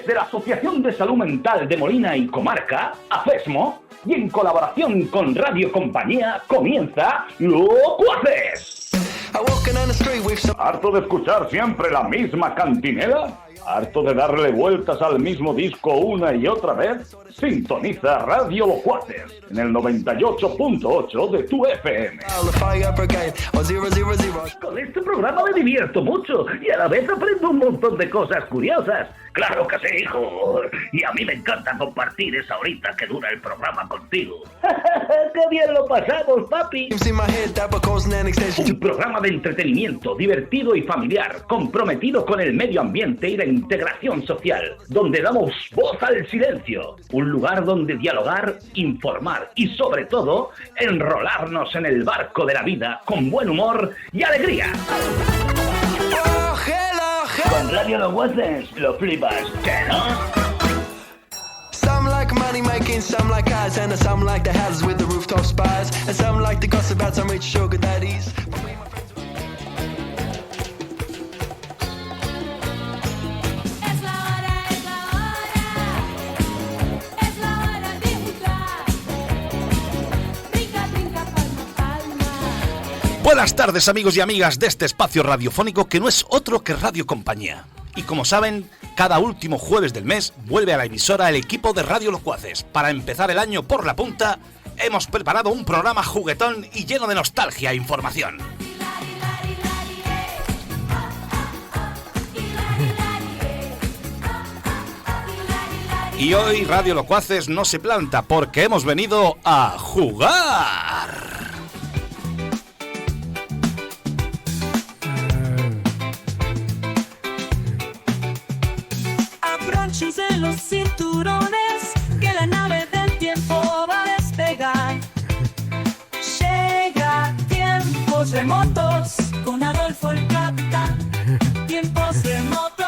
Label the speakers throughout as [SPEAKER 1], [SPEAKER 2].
[SPEAKER 1] Desde la Asociación de Salud Mental de Molina y Comarca, AFESMO, y en colaboración con Radio Compañía, comienza Locuaces. ¿Harto de escuchar siempre la misma cantinela? ¿Harto de darle vueltas al mismo disco una y otra vez? Sintoniza Radio Locuaces en el 98.8 de tu FM. Con este programa me divierto mucho y a la vez aprendo un montón de cosas curiosas. ¡Claro que sí, hijo! Y a mí me encanta compartir esa horita que dura el programa contigo. ¡Qué bien lo pasamos, papi! Un programa de entretenimiento, divertido y familiar, comprometido con el medio ambiente y la integración social, donde damos voz al silencio. Un lugar donde dialogar, informar y, sobre todo, enrolarnos en el barco de la vida con buen humor y alegría. Con Radio Locuaces lo flipas, ¿qué no?
[SPEAKER 2] Some like money making, some like cars, and some like the houses with the rooftop spires, and some like the gossip about some rich sugar daddies.
[SPEAKER 3] Buenas tardes, amigos y amigas de este espacio radiofónico que no es otro que Radio Compañía. Y como saben, cada último jueves del mes vuelve a la emisora el equipo de Radio Locuaces. Para empezar el año por la punta, hemos preparado un programa juguetón y lleno de nostalgia e información. Y hoy Radio Locuaces no se planta porque hemos venido a jugar.
[SPEAKER 4] En los cinturones, que la nave del tiempo va a despegar. Llega tiempos remotos con Adolfo el Capitán. Tiempos remotos.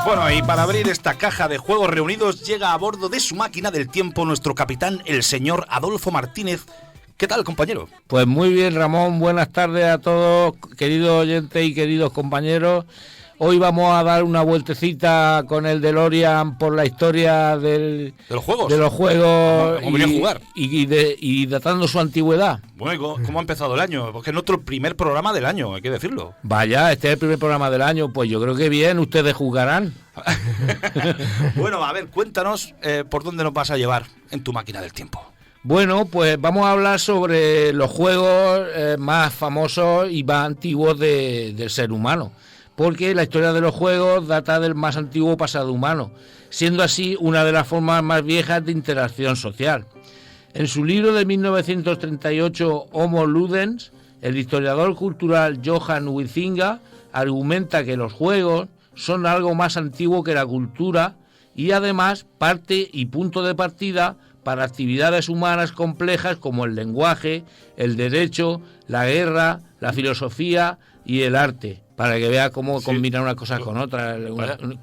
[SPEAKER 3] Bueno, y para abrir esta caja de juegos reunidos llega a bordo de su máquina del tiempo nuestro capitán, el señor Adolfo Martínez. ¿Qué tal, compañero?
[SPEAKER 5] Pues muy bien, Ramón. Buenas tardes a todos, queridos oyentes y queridos compañeros. Hoy vamos a dar una vueltecita con el DeLorean por la historia de los juegos
[SPEAKER 3] ¿Cómo venía a jugar?
[SPEAKER 5] Y datando su antigüedad.
[SPEAKER 3] Bueno, ¿cómo ha empezado el año? Porque es nuestro primer programa del año, hay que decirlo.
[SPEAKER 5] Vaya, este es el primer programa del año. Pues yo creo que bien, ustedes jugarán.
[SPEAKER 3] Bueno, a ver, cuéntanos por dónde nos vas a llevar en tu máquina del tiempo.
[SPEAKER 5] Bueno, pues vamos a hablar sobre los juegos más famosos y más antiguos del ser humano. Porque la historia de los juegos data del más antiguo pasado humano, siendo así una de las formas más viejas de interacción social. En su libro de 1938, Homo Ludens, el historiador cultural Johan Huizinga argumenta que los juegos son algo más antiguo que la cultura y además parte y punto de partida para actividades humanas complejas como el lenguaje, el derecho, la guerra, la filosofía y el arte. Para que vea cómo combina una cosa con otra,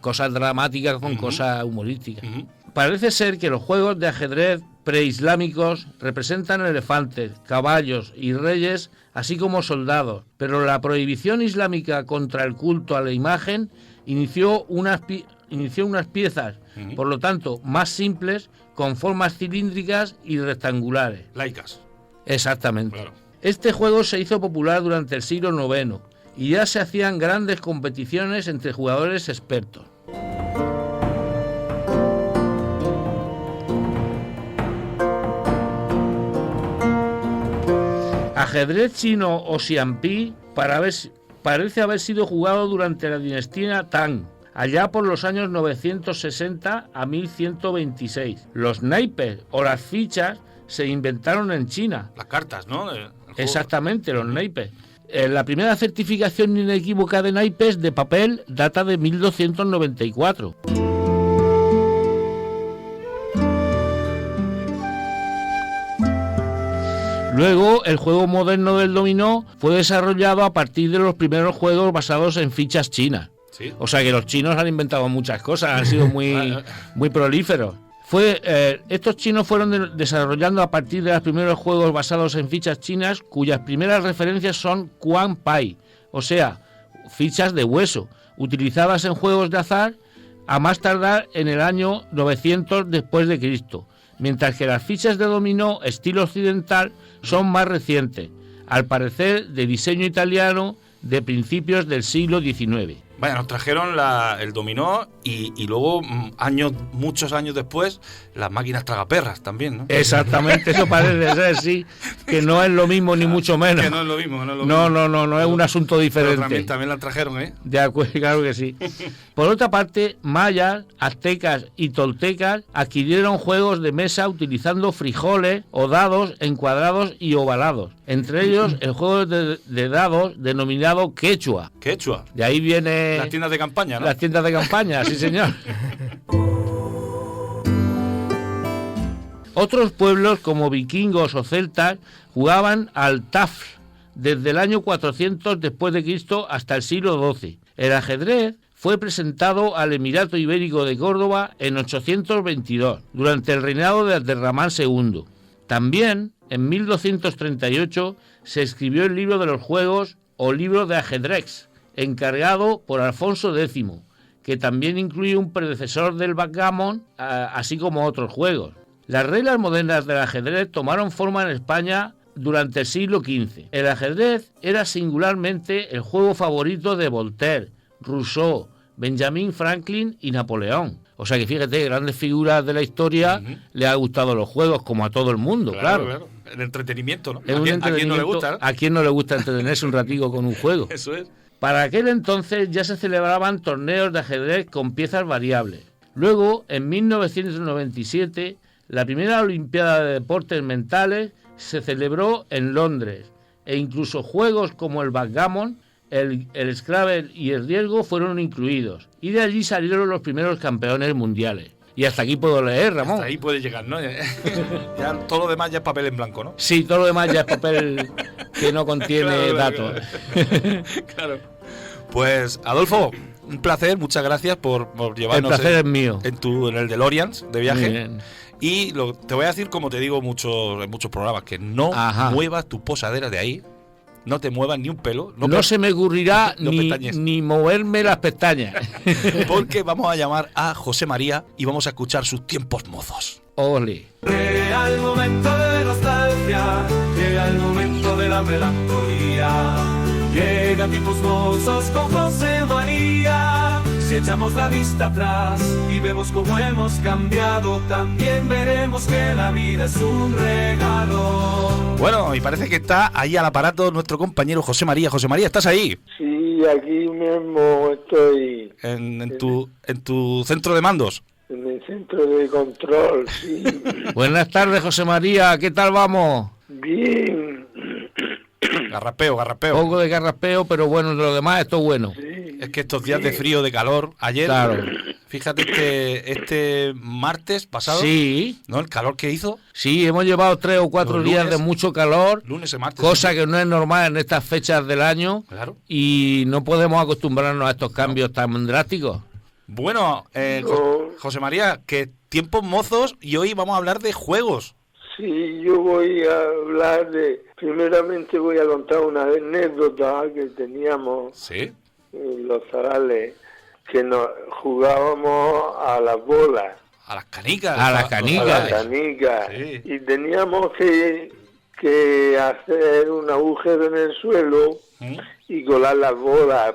[SPEAKER 5] cosas dramáticas con cosas humorísticas. Parece ser que los juegos de ajedrez preislámicos representan elefantes, caballos y reyes, así como soldados, pero la prohibición islámica contra el culto a la imagen inició unas piezas, por lo tanto, más simples, con formas cilíndricas y rectangulares.
[SPEAKER 3] Laicas.
[SPEAKER 5] Exactamente.
[SPEAKER 3] Claro.
[SPEAKER 5] Este juego se hizo popular durante el siglo IX, y ya se hacían grandes competiciones entre jugadores expertos. Ajedrez chino o xianpi parece haber sido jugado durante la dinastía Tang, allá por los años 960 a 1126. Los naipes o las fichas se inventaron en China.
[SPEAKER 3] Las cartas, ¿no?
[SPEAKER 5] Exactamente, los naipes. La primera certificación inequívoca de naipes de papel data de 1294. Luego, el juego moderno del dominó fue desarrollado a partir de los primeros juegos basados en fichas chinas. ¿Sí? O sea que los chinos han inventado muchas cosas, han sido muy prolíferos. Estos chinos fueron desarrollando a partir de los primeros juegos basados en fichas chinas, cuyas primeras referencias son Quan Pai, o sea, fichas de hueso, utilizadas en juegos de azar a más tardar en el año 900 después de Cristo, mientras que las fichas de dominó estilo occidental son más recientes, al parecer de diseño italiano de principios del siglo XIX.
[SPEAKER 3] Vaya, nos trajeron el dominó y luego, muchos años después, las máquinas tragaperras también, ¿no?
[SPEAKER 5] Exactamente, eso parece ser, sí, que no es lo mismo ni mucho menos.
[SPEAKER 3] Que no es lo mismo,
[SPEAKER 5] No, es un asunto diferente.
[SPEAKER 3] Pero también las trajeron, ¿eh?
[SPEAKER 5] De acuerdo, claro que sí. Por otra parte, mayas, aztecas y toltecas adquirieron juegos de mesa utilizando frijoles o dados encuadrados y ovalados. Entre ellos, el juego de dados denominado quechua.
[SPEAKER 3] Quechua.
[SPEAKER 5] De ahí viene...
[SPEAKER 3] Las tiendas de campaña, ¿no?
[SPEAKER 5] Las tiendas de campaña, sí señor. Otros pueblos como vikingos o celtas jugaban al tafl desde el año 400 después de Cristo hasta el siglo XII. El ajedrez fue presentado al Emirato Ibérico de Córdoba en 822, durante el reinado de Abderramán II. También, en 1238, se escribió el libro de los juegos o libro de ajedrez, encargado por Alfonso X, que también incluye un predecesor del backgammon, así como otros juegos. Las reglas modernas del ajedrez tomaron forma en España durante el siglo XV. El ajedrez era singularmente el juego favorito de Voltaire, Rousseau, Benjamin Franklin y Napoleón. O sea que fíjate, grandes figuras de la historia le ha gustado los juegos, como a todo el mundo, claro.
[SPEAKER 3] El entretenimiento, ¿no?
[SPEAKER 5] ¿A quién no le gusta, ¿no? ¿A quién no le gusta entretenerse un ratico con un juego?
[SPEAKER 3] Eso es.
[SPEAKER 5] Para aquel entonces ya se celebraban torneos de ajedrez con piezas variables. Luego, en 1997, la primera Olimpiada de Deportes Mentales se celebró en Londres, e incluso juegos como el backgammon, el Scrabble y el riesgo fueron incluidos, y de allí salieron los primeros campeones mundiales. Y hasta aquí puedo leer, Ramón.
[SPEAKER 3] Hasta ahí puede llegar, ¿no? Ya todo lo demás ya es papel en blanco, ¿no?
[SPEAKER 5] Sí, todo lo demás ya es papel que no contiene datos.
[SPEAKER 3] Claro. Pues, Adolfo, un placer, muchas gracias por llevarnos.
[SPEAKER 5] El placer es mío.
[SPEAKER 3] En el DeLorean de viaje.
[SPEAKER 5] Muy bien.
[SPEAKER 3] Y te voy a decir, como te digo en muchos programas, que no muevas tu posadera de ahí. No te muevas ni un pelo.
[SPEAKER 5] No se me ocurrirá ni moverme las pestañas.
[SPEAKER 3] Porque vamos a llamar a José María y vamos a escuchar sus tiempos mozos.
[SPEAKER 5] Ole.
[SPEAKER 4] Llega el momento de nostalgia, llega el momento de la melancolía. Llegan tiempos mozos con José María. Si echamos la vista atrás y vemos cómo hemos cambiado, también veremos que la vida es un regalo.
[SPEAKER 3] Bueno, y parece que está ahí al aparato nuestro compañero José María. José María, ¿estás ahí?
[SPEAKER 6] Sí, aquí mismo estoy.
[SPEAKER 3] ¿En tu centro de mandos?
[SPEAKER 6] En el centro de control, sí.
[SPEAKER 5] Buenas tardes, José María. ¿Qué tal vamos?
[SPEAKER 6] Bien.
[SPEAKER 3] Garrapeo.
[SPEAKER 5] Poco de garrapeo, pero bueno, de lo demás esto es bueno.
[SPEAKER 6] Sí,
[SPEAKER 3] Es que estos días de frío, de calor, ayer,
[SPEAKER 5] Claro.
[SPEAKER 3] fíjate que este martes pasado,
[SPEAKER 5] Sí,
[SPEAKER 3] ¿no? El calor que hizo,
[SPEAKER 5] sí, hemos llevado 3 o 4
[SPEAKER 3] Los
[SPEAKER 5] días
[SPEAKER 3] lunes,
[SPEAKER 5] de mucho calor,
[SPEAKER 3] lunes y martes.
[SPEAKER 5] cosa que no es normal en estas fechas del año,
[SPEAKER 3] Claro.
[SPEAKER 5] y no podemos acostumbrarnos a estos cambios tan drásticos.
[SPEAKER 3] Bueno, José María, que tiempos mozos y hoy vamos a hablar de juegos.
[SPEAKER 6] sí, yo voy a hablar primeramente voy a contar una anécdota que teníamos
[SPEAKER 3] Sí.
[SPEAKER 6] en los zarales, que nos jugábamos a las bolas,
[SPEAKER 3] A las canicas.
[SPEAKER 5] A las
[SPEAKER 6] a
[SPEAKER 5] canicas.
[SPEAKER 6] las canicas,
[SPEAKER 3] Sí.
[SPEAKER 6] y teníamos que hacer un agujero en el suelo y colar las bolas.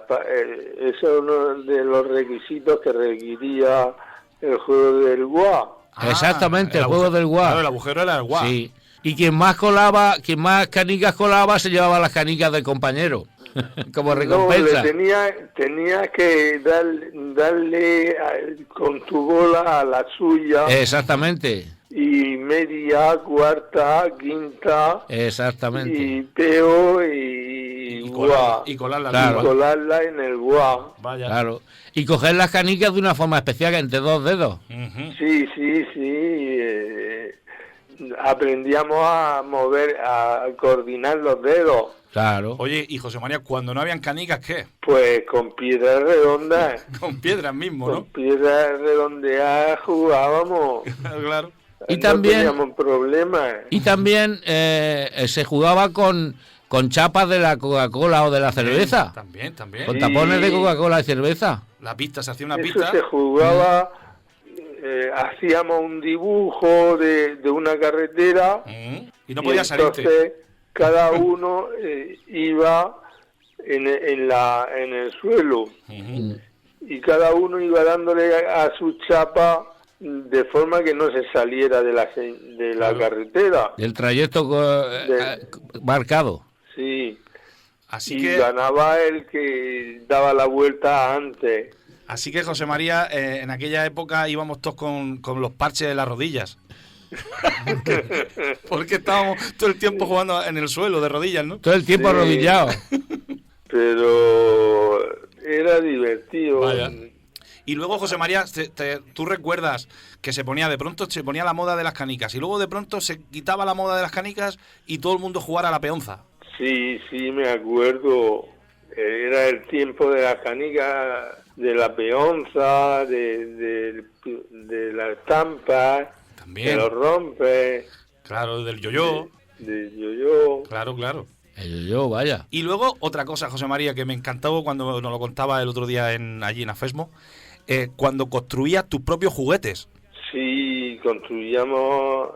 [SPEAKER 6] Eso es uno de los requisitos que requería el juego del Gua.
[SPEAKER 5] Exactamente, el juego del Gua.
[SPEAKER 3] Claro, el agujero era el Gua.
[SPEAKER 5] Sí. Y quien más canicas colaba se llevaba las canicas del compañero como recompensa.
[SPEAKER 6] No, tenía que darle con tu bola a la suya,
[SPEAKER 5] Exactamente,
[SPEAKER 6] y media, cuarta, quinta,
[SPEAKER 5] exactamente.
[SPEAKER 6] y peo y Gua.
[SPEAKER 3] Y colarla.
[SPEAKER 5] Claro.
[SPEAKER 6] Y colarla en el Gua.
[SPEAKER 3] Vaya.
[SPEAKER 5] Claro. Y coger las canicas de una forma especial, entre 2 dedos.
[SPEAKER 3] Ujú.
[SPEAKER 6] Sí. Aprendíamos a coordinar los dedos,
[SPEAKER 5] Claro.
[SPEAKER 3] Oye, y José María, cuando no habían canicas, ¿qué?
[SPEAKER 6] pues con piedras redondas.
[SPEAKER 3] Con piedras mismo,
[SPEAKER 6] Con
[SPEAKER 3] ¿no?
[SPEAKER 6] piedras redondeadas jugábamos.
[SPEAKER 3] Claro.
[SPEAKER 5] Y
[SPEAKER 6] no
[SPEAKER 5] también-
[SPEAKER 6] teníamos problemas.
[SPEAKER 5] Y también se jugaba con con chapas de la Coca-Cola o de la cerveza.
[SPEAKER 3] También.
[SPEAKER 5] Con tapones de Coca-Cola y cerveza.
[SPEAKER 3] La pista, se hacía una
[SPEAKER 6] Eso
[SPEAKER 3] pista.
[SPEAKER 6] se jugaba, hacíamos un dibujo de una carretera.
[SPEAKER 3] Y no podía salirte.
[SPEAKER 6] Entonces cada uno iba en el suelo. Y cada uno iba dándole a su chapa de forma que no se saliera de la carretera.
[SPEAKER 5] El trayecto marcado.
[SPEAKER 6] Sí.
[SPEAKER 3] Así
[SPEAKER 6] Y
[SPEAKER 3] que
[SPEAKER 6] ganaba el que daba la vuelta antes.
[SPEAKER 3] Así que, José María, en aquella época íbamos todos con los parches de las rodillas. Porque estábamos todo el tiempo jugando en el suelo de rodillas, ¿no?
[SPEAKER 5] Todo el tiempo
[SPEAKER 6] Sí.
[SPEAKER 5] arrodillado.
[SPEAKER 6] Pero era divertido.
[SPEAKER 3] Vaya. Y luego, José María, ¿tú recuerdas que se ponía la moda de las canicas y luego de pronto se quitaba la moda de las canicas y todo el mundo jugara a la peonza?
[SPEAKER 6] Sí, me acuerdo. Era el tiempo de las canicas, de la peonza, de la estampa,
[SPEAKER 3] También.
[SPEAKER 6] de los rompes,
[SPEAKER 3] Claro, del yo-yo.
[SPEAKER 6] del yo-yo.
[SPEAKER 3] Claro.
[SPEAKER 5] Yo, vaya.
[SPEAKER 3] Y luego, otra cosa, José María, que me encantó cuando nos lo contaba el otro día allí en Afesmo, cuando construías tus propios juguetes.
[SPEAKER 6] Sí, construíamos,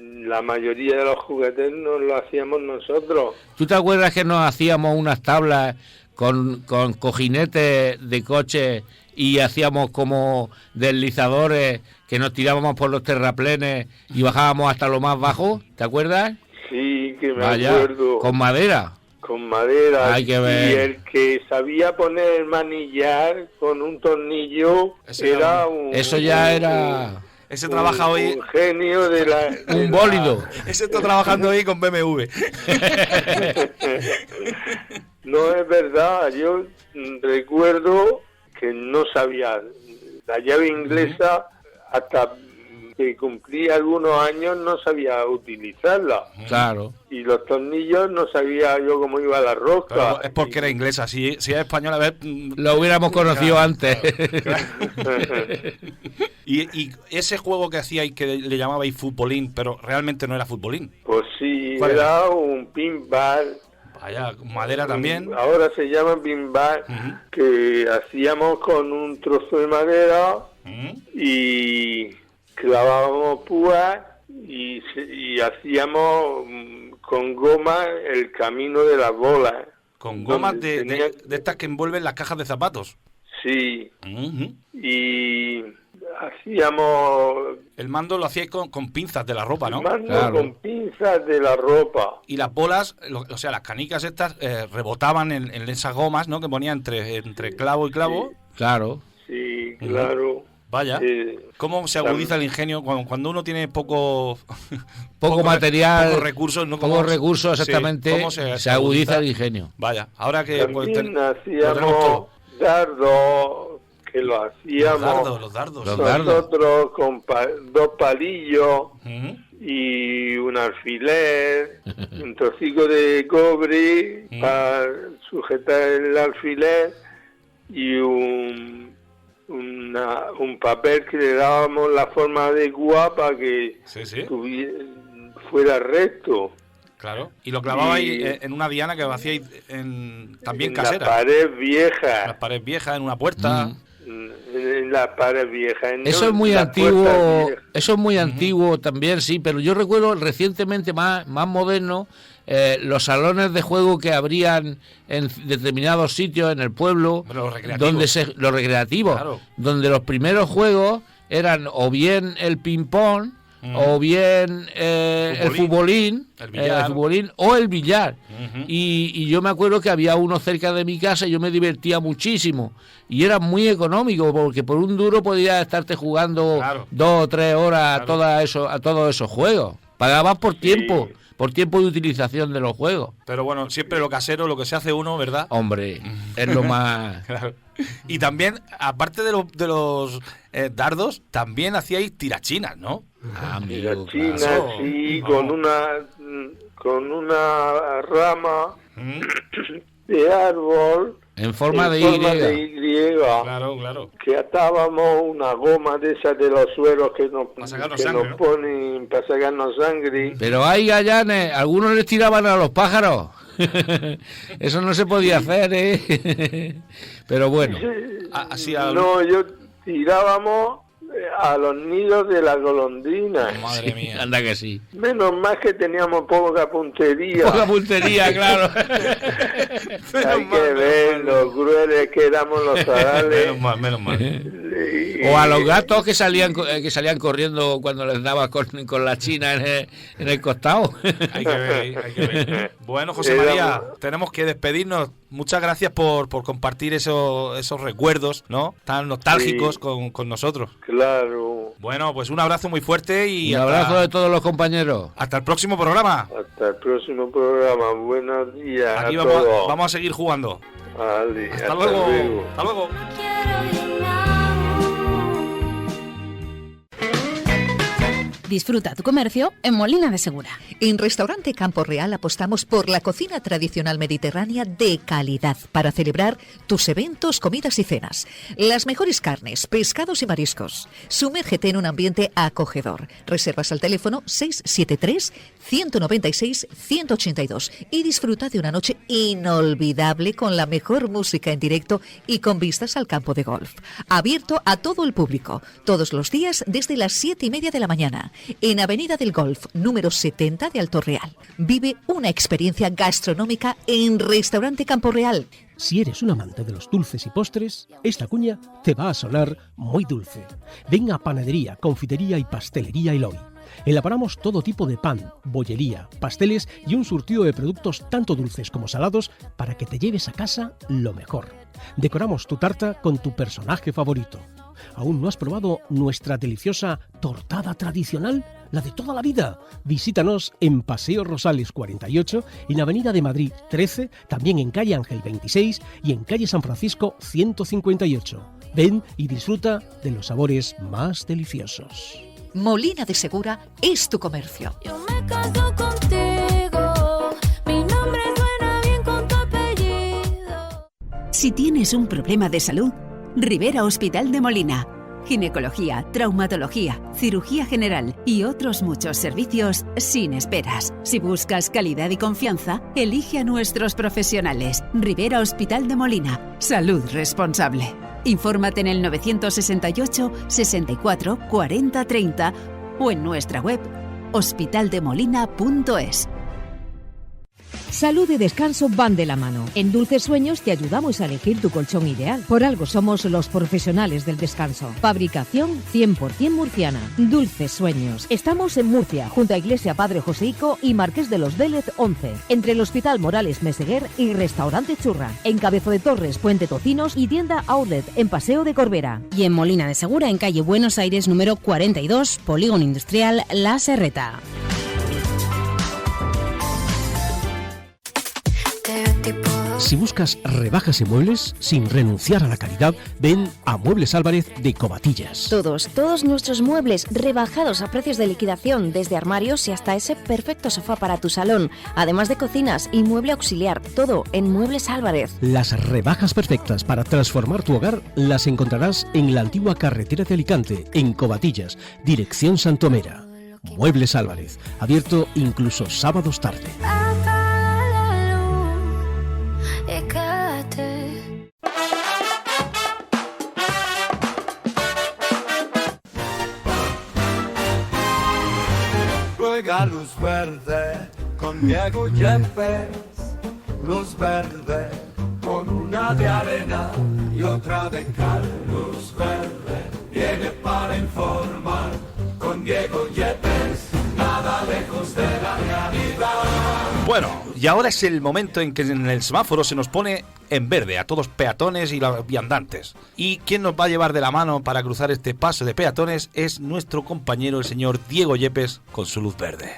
[SPEAKER 6] la mayoría de los juguetes nos lo hacíamos nosotros.
[SPEAKER 5] ¿Tú te acuerdas que nos hacíamos unas tablas con cojinetes de coche y hacíamos como deslizadores que nos tirábamos por los terraplenes y bajábamos hasta lo más bajo? ¿Te acuerdas?
[SPEAKER 6] Sí, que me
[SPEAKER 5] Vaya,
[SPEAKER 6] acuerdo.
[SPEAKER 5] con madera.
[SPEAKER 6] Con madera.
[SPEAKER 5] Hay que ver.
[SPEAKER 6] Y el que sabía poner el manillar con un tornillo
[SPEAKER 3] Ese
[SPEAKER 6] era
[SPEAKER 5] Eso ya era
[SPEAKER 3] Ese trabaja hoy.
[SPEAKER 6] un genio de la...
[SPEAKER 5] un bólido.
[SPEAKER 3] Ese está trabajando hoy con BMW.
[SPEAKER 6] No es verdad, yo recuerdo que no sabía la llave inglesa hasta que cumplí algunos años, no sabía utilizarla.
[SPEAKER 5] Claro.
[SPEAKER 6] Y los tornillos no sabía yo cómo iba la rosca.
[SPEAKER 3] Pero es porque era inglesa. Si es española, a ver.
[SPEAKER 5] Lo hubiéramos conocido antes.
[SPEAKER 3] Y ese juego que hacíais que le llamabais futbolín, pero realmente no era futbolín.
[SPEAKER 6] Pues sí,
[SPEAKER 3] ¿Cuál
[SPEAKER 6] era un pinball.
[SPEAKER 3] Vaya, madera también.
[SPEAKER 6] Ahora se llama pinball, que hacíamos con un trozo de madera y clavábamos púas y hacíamos con goma el camino de las bolas.
[SPEAKER 3] Con gomas
[SPEAKER 6] Donde
[SPEAKER 3] de estas que envuelven las cajas de zapatos.
[SPEAKER 6] Sí, y hacíamos
[SPEAKER 3] El mando lo hacíais con pinzas de la ropa, ¿no?
[SPEAKER 6] mando
[SPEAKER 5] Claro.
[SPEAKER 6] con pinzas de la ropa.
[SPEAKER 3] Y las bolas, o sea, las canicas estas rebotaban en esas gomas, ¿no? Que ponía entre clavo y clavo.
[SPEAKER 5] Claro.
[SPEAKER 6] Sí, claro.
[SPEAKER 3] Vaya. ¿Cómo se agudiza el ingenio cuando uno tiene poco
[SPEAKER 5] material,
[SPEAKER 3] pocos recursos, ¿no?
[SPEAKER 5] pocos recursos, exactamente,
[SPEAKER 3] Sí, ¿cómo
[SPEAKER 5] se agudiza el ingenio.
[SPEAKER 3] Vaya, ahora que
[SPEAKER 6] También
[SPEAKER 3] lo tenemos
[SPEAKER 6] hacíamos
[SPEAKER 3] todo.
[SPEAKER 6] dardos, que lo hacíamos
[SPEAKER 3] Los dardos.
[SPEAKER 5] Los dardos.
[SPEAKER 6] nosotros con dos palillos
[SPEAKER 3] Ujú.
[SPEAKER 6] y un alfiler, un trocico de cobre para sujetar el alfiler y un papel que le dábamos la forma adecuada para que
[SPEAKER 3] Sí, sí,
[SPEAKER 6] fuera recto.
[SPEAKER 3] claro. Y lo clavabais
[SPEAKER 6] Y-
[SPEAKER 3] en una diana que hacíais también
[SPEAKER 6] En
[SPEAKER 3] casera.
[SPEAKER 6] la pared
[SPEAKER 3] En
[SPEAKER 6] vieja.
[SPEAKER 3] las paredes viejas, en una puerta.
[SPEAKER 6] En la pared vieja.
[SPEAKER 5] Eso es muy
[SPEAKER 6] las puertas
[SPEAKER 5] antiguo,
[SPEAKER 6] viejas.
[SPEAKER 5] eso es muy antiguo también, sí, pero yo recuerdo recientemente más moderno los salones de juego que abrían en determinados sitios en el pueblo,
[SPEAKER 3] Pero los recreativos.
[SPEAKER 5] los recreativos,
[SPEAKER 3] Claro.
[SPEAKER 5] donde los primeros juegos eran o bien el ping pong o bien el futbolín,
[SPEAKER 3] El billar.
[SPEAKER 5] futbolín o el billar.
[SPEAKER 3] Ujú.
[SPEAKER 5] Y yo me acuerdo que había uno cerca de mi casa y yo me divertía muchísimo. Y era muy económico, porque por un duro podías estarte jugando
[SPEAKER 3] Claro.
[SPEAKER 5] 2 o 3 horas
[SPEAKER 3] Claro.
[SPEAKER 5] a todos esos juegos. Pagabas por tiempo de utilización de los juegos.
[SPEAKER 3] Pero bueno, siempre lo casero, lo que se hace uno, ¿verdad?
[SPEAKER 5] Hombre, es lo más...
[SPEAKER 3] Claro. Y también, aparte de los dardos, también hacíais tirachinas, ¿no?
[SPEAKER 6] La
[SPEAKER 5] Amigo,
[SPEAKER 6] China,
[SPEAKER 5] claro.
[SPEAKER 6] sí,
[SPEAKER 3] Vamos.
[SPEAKER 6] con una rama
[SPEAKER 3] Mm,
[SPEAKER 6] de árbol
[SPEAKER 5] En forma de
[SPEAKER 6] forma
[SPEAKER 5] Y.
[SPEAKER 6] de Y,
[SPEAKER 3] claro.
[SPEAKER 6] que atábamos una goma de esas de los sueros que nos,
[SPEAKER 3] Para sacarnos
[SPEAKER 6] que
[SPEAKER 3] sangre,
[SPEAKER 6] nos
[SPEAKER 3] ¿no?
[SPEAKER 6] ponen para sacarnos sangre.
[SPEAKER 5] Pero hay gallanes, algunos les tiraban a los pájaros. Eso no se podía hacer, ¿eh? Pero bueno.
[SPEAKER 3] Así
[SPEAKER 6] No, yo tirábamos a los nidos de la golondrina.
[SPEAKER 3] Madre mía.
[SPEAKER 5] Anda que sí.
[SPEAKER 6] Menos mal que teníamos poca puntería.
[SPEAKER 5] Poca puntería, claro.
[SPEAKER 6] Hay que ver lo crueles que éramos los zagales.
[SPEAKER 3] Menos mal.
[SPEAKER 5] O a los gatos que salían corriendo cuando les daba con la china en el costado.
[SPEAKER 3] Hay que ver. Bueno, José María, tenemos que despedirnos. Muchas gracias por compartir esos recuerdos, ¿no? Tan nostálgicos con nosotros.
[SPEAKER 6] Claro.
[SPEAKER 3] Bueno, pues un abrazo muy fuerte y
[SPEAKER 5] un abrazo de todos los compañeros.
[SPEAKER 3] Hasta el próximo programa.
[SPEAKER 6] Hasta el próximo programa. Buenos días.
[SPEAKER 3] Aquí vamos a seguir jugando.
[SPEAKER 6] Vale,
[SPEAKER 3] hasta luego. Hasta luego.
[SPEAKER 7] Disfruta tu comercio en Molina de Segura.
[SPEAKER 8] En Restaurante Campo Real apostamos por la cocina tradicional mediterránea de calidad para celebrar tus eventos, comidas y cenas. Las mejores carnes, pescados y mariscos. Sumérgete en un ambiente acogedor. Reservas al teléfono 673-196-182 y disfruta de una noche inolvidable con la mejor música en directo y con vistas al campo de golf. Abierto a todo el público, todos los días desde las 7:30 de la mañana. En Avenida del Golf, número 70 de Alto Real. Vive una experiencia gastronómica en Restaurante Campo Real.
[SPEAKER 9] Si eres un amante de los dulces y postres, esta cuña te va a sonar muy dulce. Ven a Panadería, Confitería y Pastelería Eloy. Elaboramos todo tipo de pan, bollería, pasteles y un surtido de productos tanto dulces como salados para que te lleves a casa lo mejor. Decoramos tu tarta con tu personaje favorito. ¿Aún no has probado nuestra deliciosa tortada tradicional? La de toda la vida. Visítanos en Paseo Rosales 48, en Avenida de Madrid 13, también en Calle Ángel 26 y en Calle San Francisco 158. Ven y disfruta de los sabores más deliciosos.
[SPEAKER 8] Molina de Segura es tu comercio.
[SPEAKER 10] Yo me caso contigo, mi nombre suena bien con tu apellido.
[SPEAKER 11] Si tienes un problema de salud, Rivera Hospital de Molina. Ginecología, traumatología, cirugía general y otros muchos servicios sin esperas. Si buscas calidad y confianza, elige a nuestros profesionales. Rivera Hospital de Molina. Salud responsable. Infórmate en el 968 64 40 30 o en nuestra web hospitaldemolina.es.
[SPEAKER 12] Salud y descanso van de la mano. En Dulces Sueños te ayudamos a elegir tu colchón ideal. Por algo somos los profesionales del descanso. Fabricación 100% murciana. Dulces Sueños. Estamos en Murcia, junto a Iglesia Padre Joseico y Marqués de los Vélez 11. Entre el Hospital Morales Meseguer y Restaurante Churra. En Cabezo de Torres, Puente Tocinos y tienda Outlet en Paseo de Corbera.
[SPEAKER 7] Y en Molina de Segura, en calle Buenos Aires, número 42, Polígono Industrial La Serreta.
[SPEAKER 9] Si buscas rebajas en muebles, sin renunciar a la calidad, ven a Muebles Álvarez de Covatillas.
[SPEAKER 13] Todos nuestros muebles rebajados a precios de liquidación, desde armarios y hasta ese perfecto sofá para tu salón, además de cocinas y mueble auxiliar, todo en Muebles Álvarez.
[SPEAKER 9] Las rebajas perfectas para transformar tu hogar las encontrarás en la antigua carretera de Alicante, en Covatillas, dirección Santomera. Muebles Álvarez, abierto incluso sábados tarde.
[SPEAKER 4] Juega luz verde con Diego Yepes, luz verde con una de arena y otra de cal. Luz verde viene para informar con Diego Yepes, nada lejos de la realidad.
[SPEAKER 3] Bueno, y ahora es el momento en que en el semáforo se nos pone en verde a todos peatones y los viandantes. Y quien nos va a llevar de la mano para cruzar este paso de peatones es nuestro compañero, el señor Diego Yepes, con su luz verde.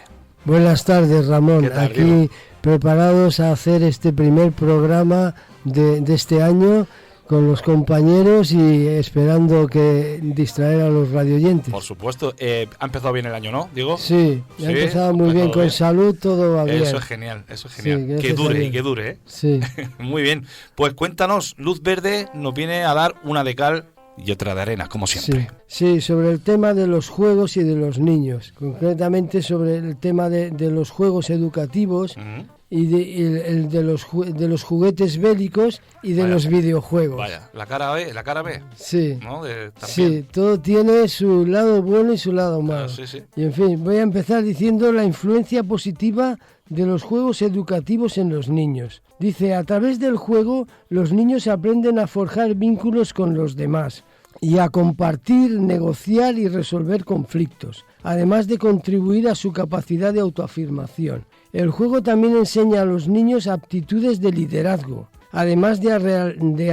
[SPEAKER 14] Buenas tardes, Ramón. Aquí Diego? Preparados a hacer este primer programa de este año con los compañeros y esperando que distraer a los radioyentes.
[SPEAKER 3] Por supuesto. Ha empezado bien el año, ¿no, Diego?
[SPEAKER 14] Sí, ha empezado muy bien, con salud todo va bien.
[SPEAKER 3] Eso es genial. Sí, que dure, ¿eh?
[SPEAKER 14] Sí.
[SPEAKER 3] Muy bien. Pues cuéntanos, luz verde nos viene a dar una de cal y otra de arena, como siempre.
[SPEAKER 14] Sí, sobre el tema de los juegos y de los niños, concretamente sobre el tema de los juegos educativos. y el de los juguetes bélicos y de los videojuegos.
[SPEAKER 3] Vaya, la cara B.
[SPEAKER 14] Sí.
[SPEAKER 3] ¿No?
[SPEAKER 14] Sí, todo tiene su lado bueno y su lado malo.
[SPEAKER 3] Sí, sí.
[SPEAKER 14] Y en fin, voy a empezar diciendo la influencia positiva de los juegos educativos en los niños. Dice, a través del juego los niños aprenden a forjar vínculos con los demás y a compartir, negociar y resolver conflictos, además de contribuir a su capacidad de autoafirmación. El juego también enseña a los niños aptitudes de liderazgo, además de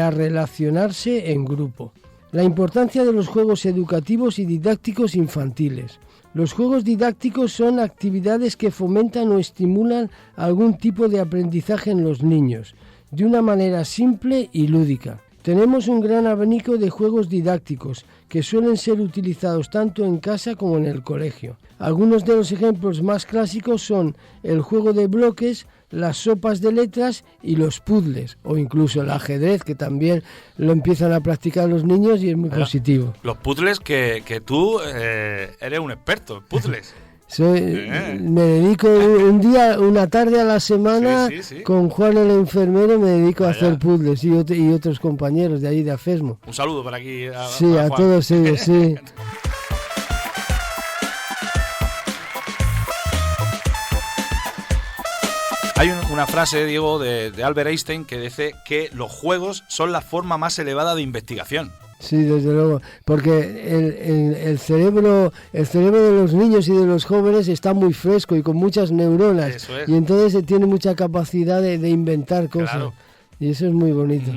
[SPEAKER 14] a relacionarse en grupo. La importancia de los juegos educativos y didácticos infantiles. Los juegos didácticos son actividades que fomentan o estimulan algún tipo de aprendizaje en los niños, de una manera simple y lúdica. Tenemos un gran abanico de juegos didácticos que suelen ser utilizados tanto en casa como en el colegio. Algunos de los ejemplos más clásicos son el juego de bloques, las sopas de letras y los puzzles, o incluso el ajedrez, que también lo empiezan a practicar los niños y es muy positivo.
[SPEAKER 3] Los puzzles que tú eres un experto en puzzles.
[SPEAKER 14] Me dedico una tarde a la semana con Juan el enfermero, me dedico a hacer puzzles y otros compañeros de ahí de Afesmo.
[SPEAKER 3] Un saludo para aquí
[SPEAKER 14] a
[SPEAKER 3] Juan.
[SPEAKER 14] Todos ellos, sí.
[SPEAKER 3] Hay una frase, Diego, de Albert Einstein que dice que los juegos son la forma más elevada de investigación.
[SPEAKER 14] Sí, desde luego, porque el cerebro de los niños y de los jóvenes está muy fresco y con muchas neuronas.
[SPEAKER 3] Eso es.
[SPEAKER 14] Y entonces tiene mucha capacidad de inventar cosas.
[SPEAKER 3] Claro.
[SPEAKER 14] Y eso es muy bonito.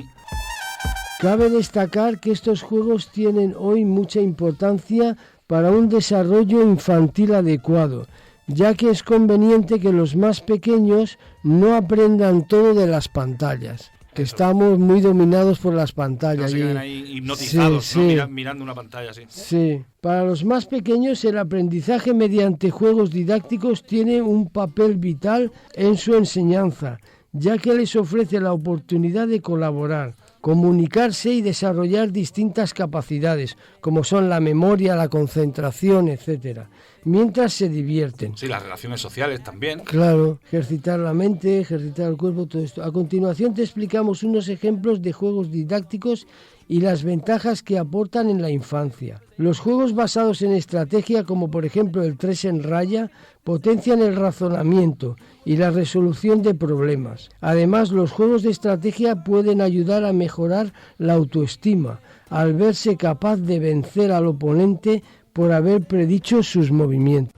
[SPEAKER 14] Cabe destacar que estos juegos tienen hoy mucha importancia para un desarrollo infantil adecuado, ya que es conveniente que los más pequeños no aprendan todo de las pantallas. Que estamos muy dominados por las pantallas.
[SPEAKER 3] No se quedan ahí hipnotizados, ¿no? Mirando una pantalla así.
[SPEAKER 14] Sí. Para los más pequeños, el aprendizaje mediante juegos didácticos tiene un papel vital en su enseñanza, ya que les ofrece la oportunidad de colaborar, comunicarse y desarrollar distintas capacidades, como son la memoria, la concentración, etcétera, mientras se divierten.
[SPEAKER 3] Sí, las relaciones sociales también.
[SPEAKER 14] Claro, ejercitar la mente, ejercitar el cuerpo, todo esto. A continuación te explicamos unos ejemplos de juegos didácticos y las ventajas que aportan en la infancia. Los juegos basados en estrategia, como por ejemplo el 3 en raya, potencian el razonamiento y la resolución de problemas. Además, los juegos de estrategia pueden ayudar a mejorar la autoestima, al verse capaz de vencer al oponente por haber predicho sus movimientos.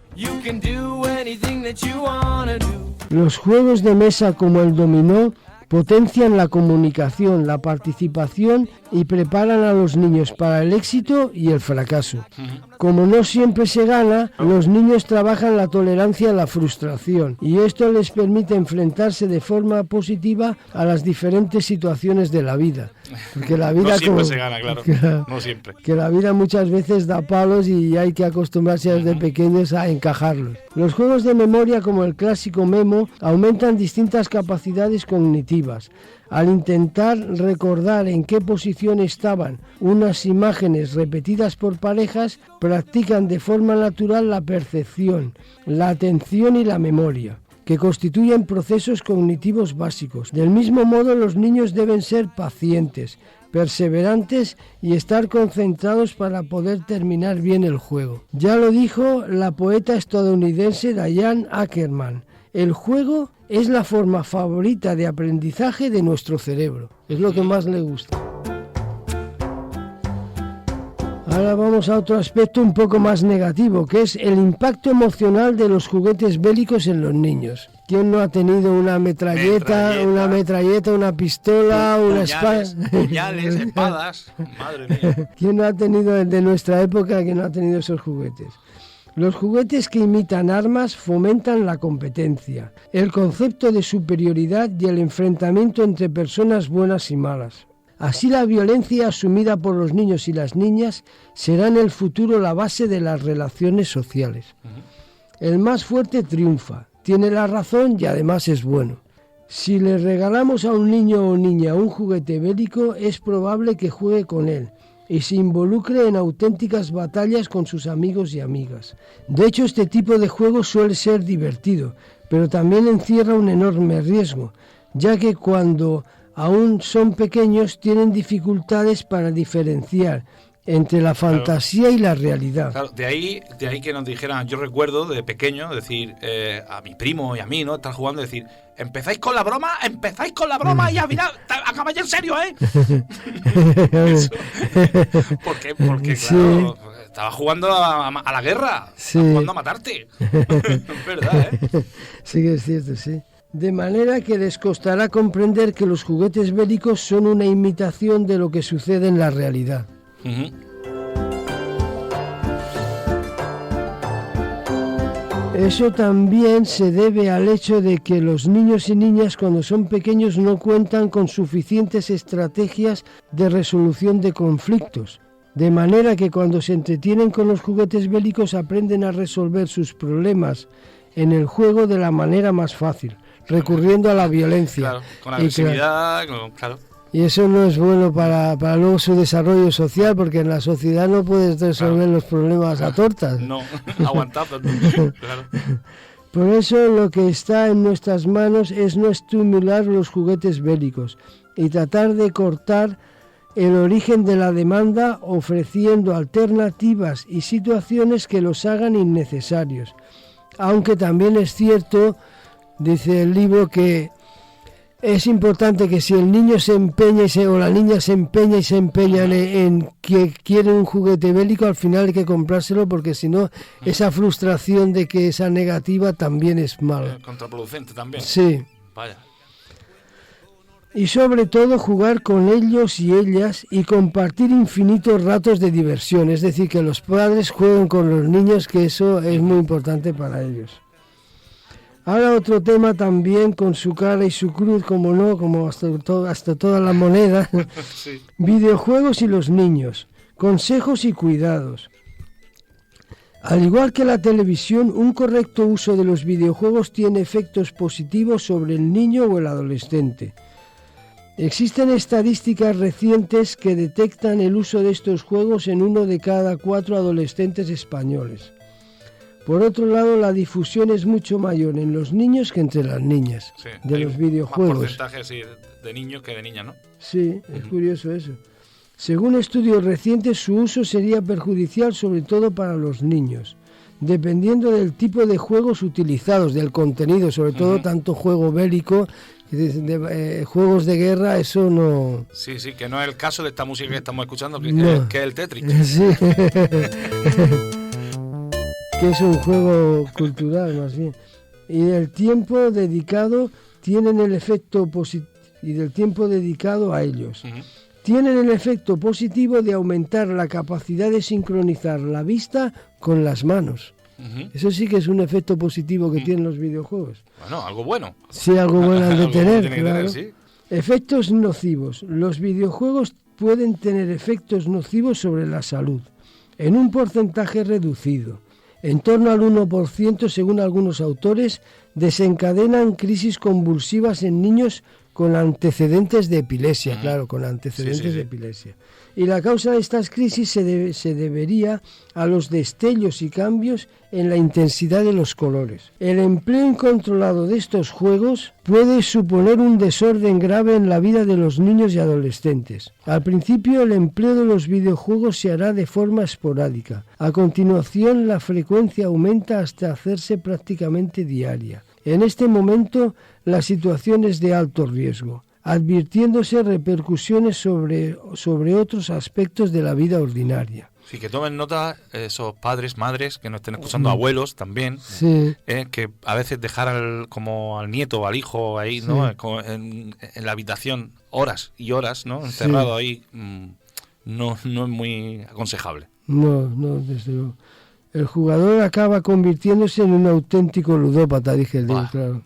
[SPEAKER 14] Los juegos de mesa como el dominó potencian la comunicación, la participación y preparan a los niños para el éxito y el fracaso. Como no siempre se gana, los niños trabajan la tolerancia a la frustración y esto les permite enfrentarse de forma positiva a las diferentes situaciones de la vida. Porque la vida
[SPEAKER 3] no siempre se gana, claro. No siempre.
[SPEAKER 14] Que la vida muchas veces da palos y hay que acostumbrarse desde pequeños a encajarlos. Los juegos de memoria como el clásico Memo aumentan distintas capacidades cognitivas. Al intentar recordar en qué posición estaban unas imágenes repetidas por parejas, practican de forma natural la percepción, la atención y la memoria, que constituyen procesos cognitivos básicos. Del mismo modo, los niños deben ser pacientes, perseverantes y estar concentrados para poder terminar bien el juego. Ya lo dijo la poeta estadounidense Diane Ackerman: el juego es la forma favorita de aprendizaje de nuestro cerebro. Es lo que más le gusta. Ahora vamos a otro aspecto un poco más negativo, que es el impacto emocional de los juguetes bélicos en los niños. ¿Quién no ha tenido una metralleta, una pistola, una espada?
[SPEAKER 3] Puñales, espadas, madre mía.
[SPEAKER 14] ¿Quién no ha tenido de nuestra época que no ha tenido esos juguetes? Los juguetes que imitan armas fomentan la competencia, el concepto de superioridad y el enfrentamiento entre personas buenas y malas. Así, la violencia asumida por los niños y las niñas será en el futuro la base de las relaciones sociales. El más fuerte triunfa, tiene la razón y además es bueno. Si le regalamos a un niño o niña un juguete bélico, es probable que juegue con él y se involucre en auténticas batallas con sus amigos y amigas. De hecho, este tipo de juego suele ser divertido, pero también encierra un enorme riesgo, ya que cuando aún son pequeños tienen dificultades para diferenciar entre la fantasía y la realidad.
[SPEAKER 3] Claro, de ahí que nos dijeran, yo recuerdo de pequeño, decir a mi primo y a mí, ¿no? Estar jugando y decir, empezáis con la broma y al final acabáis en serio, ¿eh? porque claro, estaba jugando a la guerra, estaba jugando a matarte. Es verdad, ¿eh?
[SPEAKER 14] Sí que es cierto, sí. De manera que les costará comprender que los juguetes bélicos son una imitación de lo que sucede en la realidad. Eso también se debe al hecho de que los niños y niñas cuando son pequeños no cuentan con suficientes estrategias de resolución de conflictos, de manera que cuando se entretienen con los juguetes bélicos aprenden a resolver sus problemas en el juego de la manera más fácil, recurriendo a la violencia.
[SPEAKER 3] Claro, con agresividad, claro.
[SPEAKER 14] Y eso no es bueno para luego su desarrollo social, porque en la sociedad no puedes resolver los problemas a tortas.
[SPEAKER 3] No, aguantado. Claro.
[SPEAKER 14] Por eso lo que está en nuestras manos es no estimular los juguetes bélicos y tratar de cortar el origen de la demanda ofreciendo alternativas y situaciones que los hagan innecesarios. Aunque también es cierto, dice el libro, que es importante que si el niño se empeña o la niña se empeña en que quiere un juguete bélico, al final hay que comprárselo, porque si no, esa frustración de que esa negativa también es mala.
[SPEAKER 3] Contraproducente también.
[SPEAKER 14] Sí.
[SPEAKER 3] Vaya.
[SPEAKER 14] Y sobre todo jugar con ellos y ellas y compartir infinitos ratos de diversión. Es decir, que los padres jueguen con los niños, que eso es muy importante para ellos. Ahora otro tema también con su cara y su cruz, como no, como hasta toda la moneda.
[SPEAKER 3] Sí.
[SPEAKER 14] Videojuegos y los niños, consejos y cuidados. Al igual que la televisión, un correcto uso de los videojuegos tiene efectos positivos sobre el niño o el adolescente. Existen estadísticas recientes que detectan el uso de estos juegos en 1 de cada 4 adolescentes españoles. Por otro lado, la difusión es mucho mayor en los niños que entre las niñas,
[SPEAKER 3] sí,
[SPEAKER 14] de los videojuegos.
[SPEAKER 3] Más porcentaje sí, de niños que de niñas, ¿no?
[SPEAKER 14] Sí, es curioso eso. Según estudios recientes, su uso sería perjudicial sobre todo para los niños, dependiendo del tipo de juegos utilizados, del contenido, sobre todo tanto juego bélico, juegos de guerra, eso no...
[SPEAKER 3] Sí, que no es el caso de esta música que estamos escuchando, que,
[SPEAKER 14] no.
[SPEAKER 3] Que es el Tetris.
[SPEAKER 14] Sí. Que es un juego cultural más bien. Y del tiempo dedicado tienen el efecto y del tiempo dedicado a ellos. Tienen el efecto positivo de aumentar la capacidad de sincronizar la vista con las manos. Eso sí que es un efecto positivo que tienen los videojuegos.
[SPEAKER 3] Bueno, algo bueno.
[SPEAKER 14] Sí, algo bueno han de tener,
[SPEAKER 3] Tener,
[SPEAKER 14] claro.
[SPEAKER 3] sí.
[SPEAKER 14] Efectos nocivos. Los videojuegos pueden tener efectos nocivos sobre la salud, en un porcentaje reducido. En torno al 1%, según algunos autores, desencadenan crisis convulsivas en niños con antecedentes de epilepsia, claro, con antecedentes de epilepsia. Y la causa de estas crisis se debería a los destellos y cambios en la intensidad de los colores. El empleo incontrolado de estos juegos puede suponer un desorden grave en la vida de los niños y adolescentes. Al principio, el empleo de los videojuegos se hará de forma esporádica. A continuación, la frecuencia aumenta hasta hacerse prácticamente diaria. En este momento, la situación es de alto riesgo, advirtiéndose repercusiones sobre otros aspectos de la vida ordinaria.
[SPEAKER 3] Sí, que tomen nota esos padres, madres, que nos estén escuchando, abuelos también, que a veces dejar como al nieto o al hijo ahí, ¿no? En la habitación horas y horas, ¿no? Encerrado ahí, no es muy aconsejable.
[SPEAKER 14] No, desde luego. El jugador acaba convirtiéndose en un auténtico ludópata, dije el libro, claro.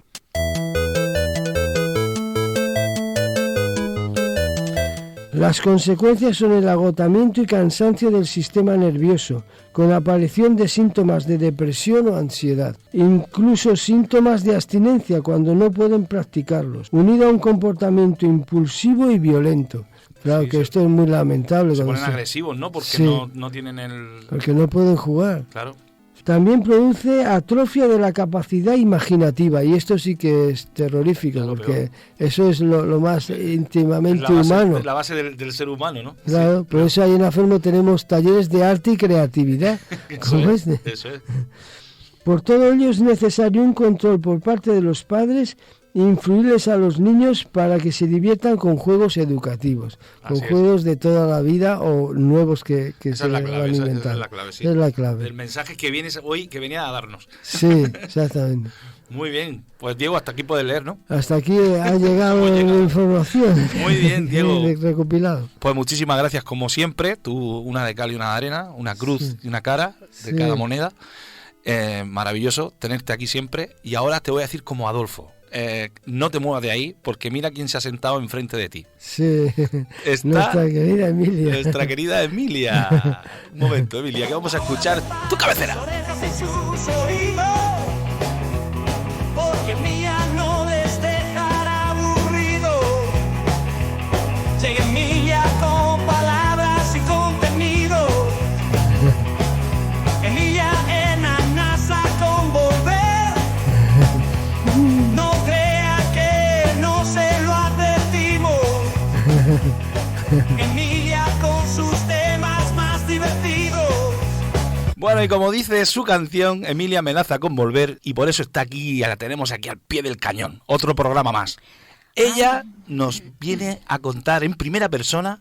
[SPEAKER 14] Las consecuencias son el agotamiento y cansancio del sistema nervioso, con aparición de síntomas de depresión o ansiedad, incluso síntomas de abstinencia cuando no pueden practicarlos, unido a un comportamiento impulsivo y violento. Claro, que esto es muy lamentable.
[SPEAKER 3] Se ponen agresivos, ¿no? Porque no tienen el...
[SPEAKER 14] Porque no pueden jugar.
[SPEAKER 3] Claro.
[SPEAKER 14] También produce atrofia de la capacidad imaginativa, y esto sí que es terrorífico, porque eso es lo más íntimamente humano.
[SPEAKER 3] Es la base del ser humano, ¿no?
[SPEAKER 14] Claro, por eso ahí en Afermo tenemos talleres de arte y creatividad.
[SPEAKER 3] Eso es.
[SPEAKER 14] Por todo ello es necesario un control por parte de los padres e influirles a los niños para que se diviertan con juegos educativos, con juegos de toda la vida o nuevos que se van a inventar.
[SPEAKER 3] Esa es la clave, sí.
[SPEAKER 14] Es la clave.
[SPEAKER 3] El mensaje que vienes hoy, que venía a darnos.
[SPEAKER 14] Sí, exactamente.
[SPEAKER 3] Muy bien, pues Diego, hasta aquí puedes leer, ¿no?
[SPEAKER 14] Hasta aquí ha llegado la información.
[SPEAKER 3] Muy bien, Diego.
[SPEAKER 14] Recopilado.
[SPEAKER 3] Pues muchísimas gracias, como siempre. Tú, una de cal y una de arena, una cruz y una cara de cada moneda. Maravilloso tenerte aquí siempre. Y ahora te voy a decir como Adolfo. No te muevas de ahí, porque mira quién se ha sentado enfrente de ti.
[SPEAKER 14] Sí,
[SPEAKER 3] está
[SPEAKER 14] nuestra querida Emilia.
[SPEAKER 3] Nuestra querida Emilia. Un momento, Emilia, que vamos a escuchar tu cabecera.
[SPEAKER 4] Porque mía no les dejará aburrido. Llegue Emilia con palabras y contenido. Emilia en la NASA con volver. No crea que no se lo advertimos. Emilia con sus temas más divertidos.
[SPEAKER 3] Bueno, y como dice su canción, Emilia amenaza con volver, y por eso está aquí, la tenemos aquí al pie del cañón. Otro programa más. Ella nos viene a contar en primera persona